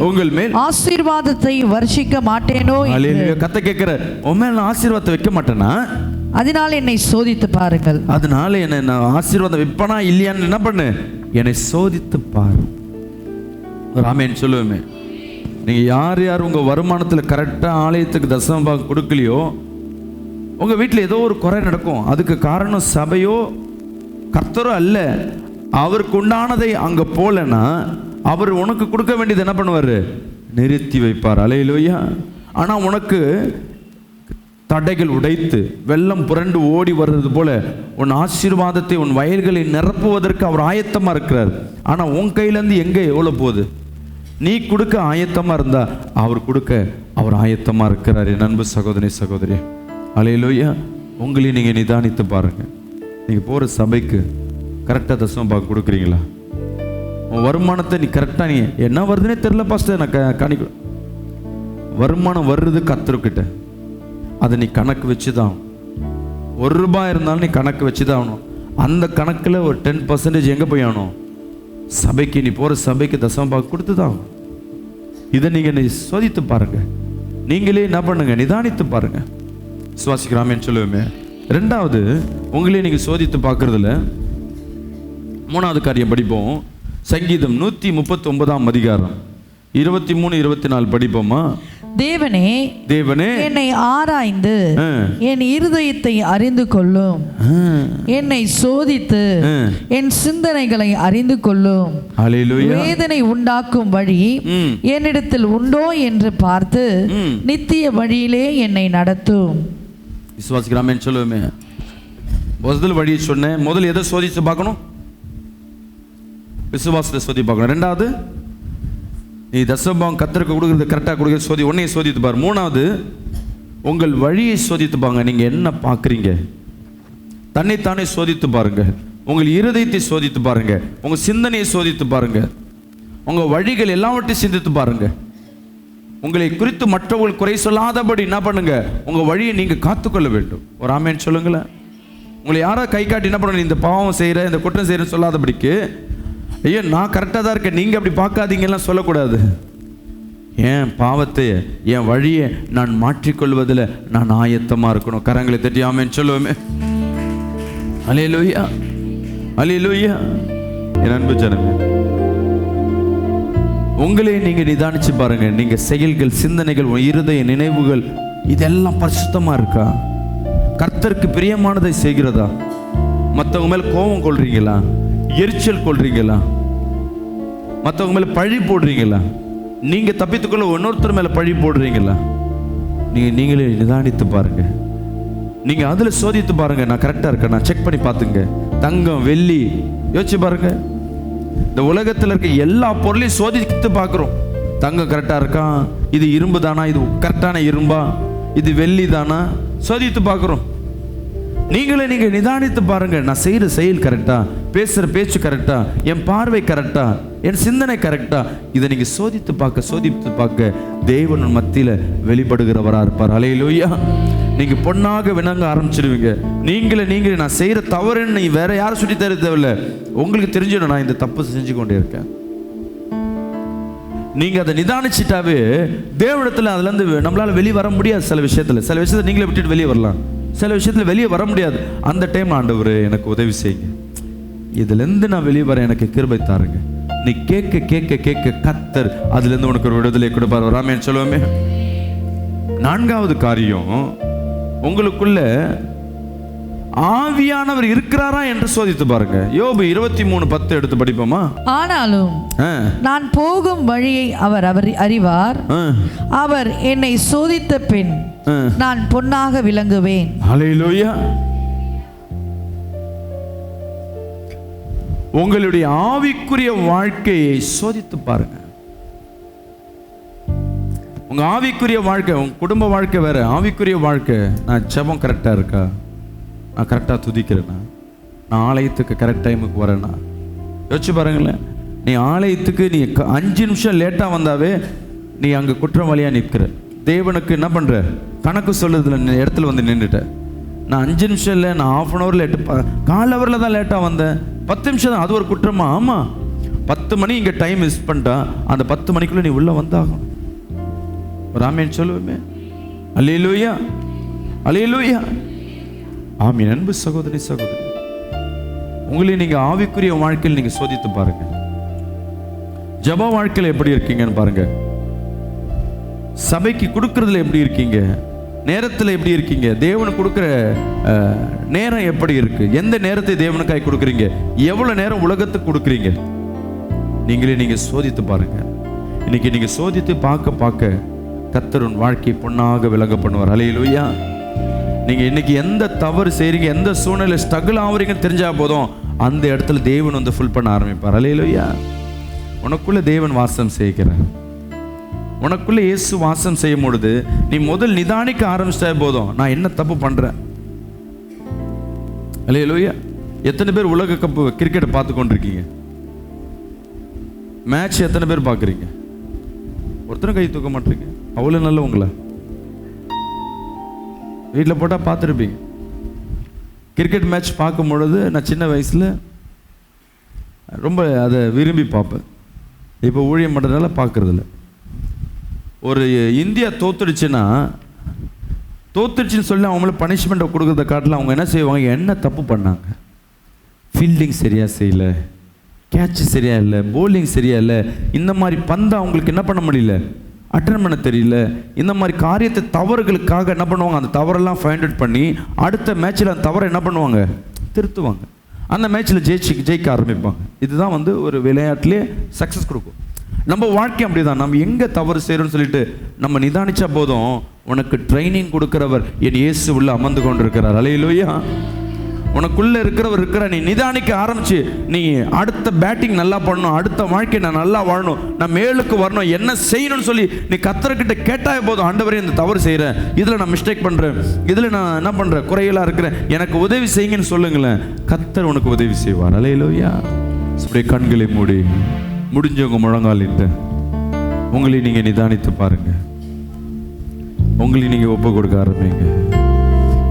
உங்கள் மேல் ஆசீர்வாதத்தை வர்ஷிக்க மாட்டேனோ. கர்த்தர் கேட்கிற, உன் மேல நான் ஆசீர்வாதத்தை வைக்க மாட்டேனா? அதனால என்னை சோதித்து பாருங்கள். அதனால என்ன நான் ஆசீர்வாதம் வைப்பனா இல்லையான்னு என்ன பண்ணு, என்னை சோதித்து பாரு. ஆமென் சொல்லுவேமே. நீங்க யார் யார் உங்க வருமானத்தில் கரெக்டாக ஆலயத்துக்கு தசம பாகம் கொடுக்கலையோ, உங்க வீட்டில் ஏதோ ஒரு குறை நடக்கும். அதுக்கு காரணம் சபையோ கர்த்தரோ அல்ல. அவருக்கு உண்டானதை அங்கே போலன்னா அவர் உனக்கு கொடுக்க வேண்டியது என்ன பண்ணுவார், நிறுத்தி வைப்பார். ஹல்லேலூயா. ஆனால் உனக்கு தடைகள் உடைத்து வெள்ளம் புரண்டு ஓடி வர்றது போல உன் ஆசீர்வாதத்தை, உன் வயல்களை நிரப்புவதற்கு அவர் ஆயத்தமாக இருக்கிறார். ஆனால் உன் கையிலேருந்து எங்கே எவ்வளோ போகுது? நீ கொடுக்க ஆயத்தமாக இருந்தா அவர் கொடுக்க அவர் ஆயத்தமாக இருக்கிறார். என் அன்பு சகோதரி சகோதரி, ஹல்லேலூயா. உங்களையும் நீங்கள் நிதானித்து பாருங்கள். நீங்கள் போகிற சபைக்கு கரெக்டாக தசம பாகம் கொடுக்குறீங்களா? உன் வருமானத்தை நீ கரெக்டாக, நீ என்ன வருதுன்னே தெரில பாஸ்டர், நான் காணிக்க வருமானம் வர்றது கர்த்தர்கிட்ட, அதை நீ கணக்கு வச்சு தான். 1 ரூபாய் இருந்தாலும் நீ கணக்கு வச்சு தான் ஆகணும். அந்த கணக்கில் ஒரு 10% எங்கே போய் ஆகணும்? சபைக்கு. நீ போகிற சபைக்கு தசம பாகம் கொடுத்து தான். இதை நீங்கள் நீ சோதித்து பாருங்கள். நீங்களே என்ன பண்ணுங்க, நிதானித்து பாருங்கள். சுவாசிக்கிறாமேன்னு சொல்லுவேமே. 2வது, உங்களே நீங்கள் சோதித்து பார்க்குறதுல 3வது காரியம் படிப்போம். சங்கீதம் 139ஆம் அதிகாரம் 23-24 படிப்போமா? தேவனே என்னை ஆராய்ந்து என் இருதயத்தை அறிந்து கொள்ளும், என்னை சோதித்து என் சிந்தனைகளை அறிந்து கொள்ளும். வேதனை உண்டாக்கும் வழி என்னிடத்தில் உண்டோ என்று பார்த்து நித்திய வழியிலே என்னை நடத்தும். விசுவாசிக்கிறாமேன்னு சொல்லுவேமே. முதல் வழியை சொன்னேன். முதல் எதை சோதித்து பார்க்கணும்? விசுவாசத்தை சோதி பார்க்கணும். ரெண்டாவது, நீ தசமபாகம் கர்த்தருக்கு கொடுக்குறது கரெக்டாக கொடுக்குறது சோதி, உன்னையும் சோதித்து பாரு. மூணாவது, உங்கள் வழியை சோதித்து பாருங்க. நீங்கள் என்ன பார்க்குறீங்க, தன்னைத்தானே சோதித்து பாருங்க. உங்கள் இருதயத்தை சோதித்து பாருங்க, உங்கள் சிந்தனையை சோதித்து பாருங்க, உங்கள் வழிகள் எல்லாவற்றையும் சிந்தித்து பாருங்க. உங்களை குறித்து மற்றவர்கள் குறை சொல்லாதபடி என்ன பண்ணுங்க, உங்கள் வழியை நீங்கள் காத்துக்கொள்ள வேண்டும். ஒரு ஆமேன்னு சொல்லுங்களேன். உங்களை யாராவது கை காட்டி என்ன பண்ணணும், இந்த பாவம் செய்கிற, இந்த குற்றம் செய்கிறேன்னு சொல்லாதபடிக்கு, ஐயோ நான் கரெக்டாக தான் இருக்கேன், நீங்கள் அப்படி பார்க்காதீங்கலாம் சொல்லக்கூடாது. என் பாவத்தை, என் வழியை நான் மாற்றிக்கொள்வதில் நான் ஆயத்தமாக இருக்கணும். கரங்களை தட்டி ஆமேன்னு சொல்லுவோமே. அல்லேலூயா, அல்லேலூயா. என் அன்பு ஜனமே, உங்களே நீங்க நிதானிச்சு பாருங்க. நீங்க செயல்கள், சிந்தனைகள், இருதய நினைவுகள் இதெல்லாம் பரிசுத்தமா இருக்கா? கர்த்தருக்கு பிரியமானதை செய்கிறதா? மற்றவங்க மேல கோபம் கொள்றீங்களா? எரிச்சல் கொள்றீங்களா? மற்றவங்க மேல பழி போடுறீங்களா? நீங்க தப்பித்துக்கொள்ள இன்னொருத்தர் மேல பழி போடுறீங்களா? நீங்களே நிதானித்து பாருங்க. நீங்க அதுல சோதித்து பாருங்க, நான் கரெக்டா இருக்கேன், நான் செக் பண்ணி பார்த்துங்க. தங்கம், வெள்ளி யோசிச்சு பாருங்க. இந்த உலகத்தில் இருக்க எல்லா பொருளையும் சோதித்து பார்க்குறோம். தங்கம் கரெக்டாக இருக்கா, இது இரும்பு தானா, இது கரெக்டான இரும்பா, இது வெள்ளி தானா, சோதித்து பார்க்குறோம். நீங்களே நீங்கள் நிதானித்து பாருங்க. நான் செய்கிற செயல் கரெக்டா, பேசுகிற பேச்சு கரெக்டா, என் பார்வை கரெக்டா, என் சிந்தனை கரெக்டா, இதை நீங்கள் சோதித்து பார்க்க தேவன் மத்தியில் வெளிப்படுகிறவராக இருப்பார். அல்லேலூயா. நீங்கள் பொண்ணாக விளங்க ஆரம்பிச்சிடுவீங்க. நீங்களே நான் செய்கிற தவறுன்னு நீ வேற யாரும் சொல்லி தர தேவையில்லை, உங்களுக்கு தெரிஞ்சிடும் நான் இந்த தப்பு செஞ்சு கொண்டே இருக்கேன். நீங்கள் அதை நிதானிச்சிட்டாவே தேவனிடத்தில் அதுலேருந்து நம்மளால் வெளியே வர முடியாது. சில விஷயத்தில் நீங்களே விட்டுட்டு வெளியே வரலாம், சில விஷயத்தில் வெளியே வர முடியாது. அந்த டைம் ஆண்டவரே எனக்கு உதவி செய்யுங்க, இதுலேருந்து நான் வெளியே வர எனக்கு கிருபை தாருங்க. நீ கேட்க கேட்க கேட்க கர்த்தர் அதுலேருந்து உனக்கு ஒரு விடுதலை கொடுப்பார். ராமேன்னு சொல்லுவோமே. நான்காவது காரியம், உங்களுக்குள்ள ஆவியானவர் இருக்கிறாரா என்று சோதித்து பாருங்க. யோபு 23:10 எடுத்து படிப்போமா? ஆனாலும் நான் போகும் வழியை அவர் அறிவார். அவர் என்னை சோதித்த பின் நான் பொன்னாக விளங்குவேன். ஹல்லேலூயா. உங்களுடைய ஆவிக்குரிய வாழ்க்கையை சோதித்து பாருங்க. உங்க ஆவிக்குரிய வாழ்க்கை, உங்க குடும்ப வாழ்க்கை வேற, ஆவிக்குரிய வாழ்க்கை. நான் ஜெபம் கரெக்டா இருக்கா, நான் கரெக்டா துதிக்கிறேன்னா, நான் ஆலயத்துக்கு கரெக்ட் டைமுக்கு வரேன்னா, யோசிச்சு பாருங்களேன். நீ ஆலயத்துக்கு நீ 5 நிமிஷம் லேட்டா வந்தாவே நீ அங்க குற்றவாளியா நிற்கிற. தேவனுக்கு என்ன பண்ற, கணக்கு சொல்றதுல இடத்துல வந்து நின்றுட்ட. நான் 5 நிமிஷம் இல்லை, நான் 1/2 hour லேட்டு, 1/4 hour தான் லேட்டாக வந்தேன், 10 நிமிஷம் தான், அது ஒரு குற்றமா? ஆமாம். 10 மணி இங்கே டைம் மிஸ் பண்ணிட்டா அந்த 10 மணிக்குள்ளே நீ உள்ளே வந்தாகும். ராமேன் சொல்லுவேமே. அல்லேலூயா, அல்லேலூயா. ஆமீன். அன்பு சகோதரி, உங்களை நீங்கள் ஆவிக்குரிய வாழ்க்கையில் நீங்கள் சோதித்து பாருங்க. ஜப வாழ்க்கையில் எப்படி இருக்கீங்கன்னு பாருங்க. சபைக்கு கொடுக்கறதுல எப்படி இருக்கீங்க, நேரத்தில் எப்படி இருக்கீங்க, தேவனுக்கு கொடுக்குற நேரம் எப்படி இருக்கு, எந்த நேரத்தை தேவனுக்காய் கொடுக்குறீங்க, எவ்வளோ நேரம் உலகத்துக்கு கொடுக்குறீங்க, நீங்கள் சோதித்து பாருங்க. இன்னைக்கு நீங்கள் சோதித்து பார்க்க கர்த்தர் உன் வாழ்க்கை பொன்னாக விளங்க பண்ணுவார். அல்லேலூயா. நீங்கள் இன்னைக்கு எந்த தவறு செய்கிறீங்க, எந்த சூழ்நிலை ஸ்ட்ரகிள் ஆகுறீங்கன்னு தெரிஞ்சால் போதும், அந்த இடத்துல தேவன் வந்து ஃபுல் பண்ண ஆரம்பிப்பார். அல்லேலூயா. உனக்குள்ள தேவன் வாசம் செய்கிறார். உனக்குள்ள இயேசு வாசம் செய்யும் பொழுது நீ முதல் நிதானிக்க ஆரம்பிச்சா போதும், நான் என்ன தப்பு பண்றேன். அல்லேலூயா. எத்தனை பேர் உலக கப்பு கிரிக்கெட் பார்த்து கொண்டிருக்கீங்க? மேட்ச் எத்தனை பேர் பார்க்குறீங்க? ஒருத்தரும் கை தூக்க மாட்டீங்க. அவ்வளோ நல்ல உங்களை வீட்டில் போட்டால் பார்த்துருப்பீங்க. கிரிக்கெட் மேட்ச் பார்க்கும் பொழுது நான் சின்ன வயசில் ரொம்ப அதை விரும்பி பார்ப்பேன். இப்போ ஊழியம் பண்ணுறதுனால பார்க்குறதில்ல. ஒரு இந்தியா தோத்துடுச்சுன்னு சொல்லி அவங்கள பனிஷ்மெண்ட்டை கொடுக்குறத காட்டில் அவங்க என்ன செய்வாங்க, என்ன தப்பு பண்ணாங்க, ஃபீல்டிங் சரியாக செய்யலை, கேட்ச் சரியா இல்லை, போலிங் சரியா இல்லை, இந்த மாதிரி பந்தை அவங்களுக்கு என்ன பண்ண முடியல, அட்டன் பண்ண தெரியல, இந்த மாதிரி காரியத்தை தவறுகளுக்காக என்ன பண்ணுவாங்க, அந்த தவறெல்லாம் ஃபைண்ட் அவுட் பண்ணி அடுத்த மேட்ச்சில் அந்த தவறை என்ன பண்ணுவாங்க, திருத்துவாங்க. அந்த மேட்ச்சில் ஜெயிக்க ஆரம்பிப்பாங்க. இதுதான் வந்து ஒரு விளையாட்டுலேயே சக்ஸஸ் கொடுக்கும். நம்ம வாழ்க்கை அப்படிதான். நம்ம எங்கே தவறு செய்கிறோம்னு சொல்லிட்டு நம்ம நிதானிச்சா போதும், உனக்கு ட்ரைனிங் கொடுக்கிறவர் என் இயேசு உள்ள அமர்ந்து கொண்டிருக்கிறார். அல்லேலூயா. உனக்குள்ள இருக்கிறவர் இருக்கிற நீ நிதானிக்க ஆரம்பிச்சு, நீ அடுத்த பேட்டிங் நல்லா பண்ணணும், அடுத்த வாழ்க்கை நான் நல்லா வாழணும், நான் மேலுக்கு வரணும், என்ன செய்யணும்னு சொல்லி நீ கர்த்தர்கிட்ட கேட்டாய போதும், ஆண்டவரே இந்த தவறு செய்கிறேன், இதில் நான் மிஸ்டேக் பண்ணுறேன், இதில் நான் என்ன பண்ணுறேன், குறையலாக இருக்கிறேன், எனக்கு உதவி செய்யுங்கன்னு சொல்லுங்களேன், கர்த்தர் உனக்கு உதவி செய்வார். அல்லேலூயா. அப்படியே கண்களை மூடி முடிஞ்சவங்க முழங்காலிட்டு உங்களை நீங்கள் நிதானித்து பாருங்க, உங்களை நீங்கள் ஒப்பு கொடுக்க ஆரம்பிங்க.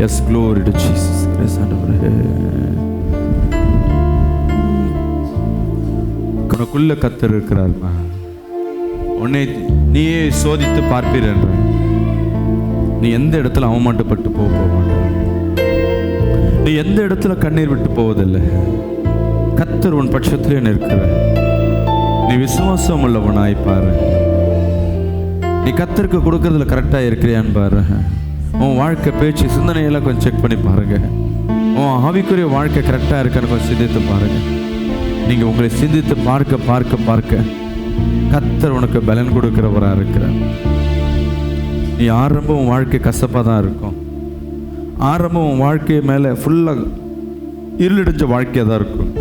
Yes, glory to Jesus. உனக்குள்ள கர்த்தர் இருக்கிறார்மா. உன்னை நீயே சோதித்து பார்ப்பீர் என்ற நீ எந்த இடத்துல அவமானப்பட்டு போக மாட்டார். நீ எந்த இடத்துல கண்ணீர் விட்டு போவதில்லை. கர்த்தர் உன் பட்சத்திலே நிற்கிற. நீ விசுவாசம் உள்ளவனாய் பாரு. நீ கர்த்தருக்கு கொடுக்கறதுல கரெக்டாக இருக்கிறியான்னு பாரு. உன் வாழ்க்கை, பேச்சு, சிந்தனையெல்லாம் கொஞ்சம் செக் பண்ணி பாருங்க. உன் ஆவிக்குரிய வாழ்க்கை கரெக்டாக இருக்கான்னு கொஞ்சம் சிந்தித்து பாருங்க. நீங்கள் உங்களை சிந்தித்து பார்க்க பார்க்க பார்க்க கர்த்தர் உனக்கு பலன் கொடுக்கிறவராக இருக்கிறார். நீ ஆரம்பம் உன் வாழ்க்கை கசப்பாக தான் இருக்கும். ஆரம்பம் உன் வாழ்க்கை மேலே ஃபுல்லாக இருளடைஞ்ச வாழ்க்கையாக தான் இருக்கும்.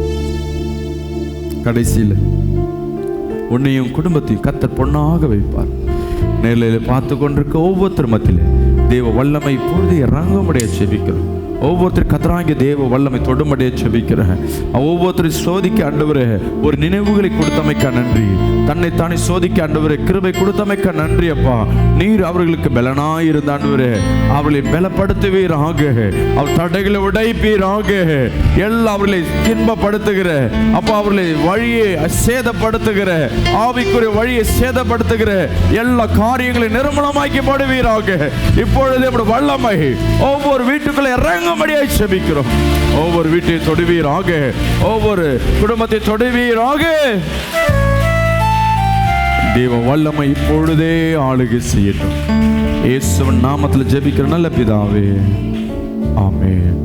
கடைசியில் உன்னையும் குடும்பத்தையும் கர்த்தர் பொன்னாக வைப்பார். நேரில் பார்த்து கொண்டிருக்க ஒவ்வொருத்தர் மத்தியிலே தேவ வல்லமை இப்பொழுது இறங்கும்படிய செபிக்கிறோம். ஒவ்வொருத்தர் கத்தராகிய தேவ வல்லமை தொடும்படிய செபிக்கிறேன். ஒவ்வொருத்தரும் சோதிக்க ஆண்டவரே ஒரு நினைவுகளை கொடுத்தமைக்க நன்றி. தன்னைத்தானே சோதிக்க ஆண்டவரே கிருபை கொடுத்தமைக்க நன்றி அப்பா. நீர் அவர்களுக்கு பலனாய் இருந்த ஆண்டவரே அவர்களை பலப்படுத்துவீராக, அவர் தடைகளை உடைப்பீராக, எல்லாம் அவர்களை துன்பப்படுத்துகிற அப்பா, அவர்களை வழியை சேதப்படுத்துகிற ஆவிக்குரிய வழியை சேதப்படுத்துகிற எல்லா காரியங்களை நிர்மூலமாக்கி போடுவீராக. இப்பொழுது நம்முடைய வல்லமை ஒவ்வொரு வீட்டுக்குள்ள இறங்கும்படியாய் செபிக்கிறோம். ஒவ்வொரு வீட்டையும் தொடுவீராக, ஒவ்வொரு குடும்பத்தை தொடுவீராக. தேவ வல்லமை இப்பொழுதே ஆளுகை செய்யட்டும். இயேசுவின் நாமத்தில் ஜெபிக்கிற நல்ல பிதாவே, ஆமென்.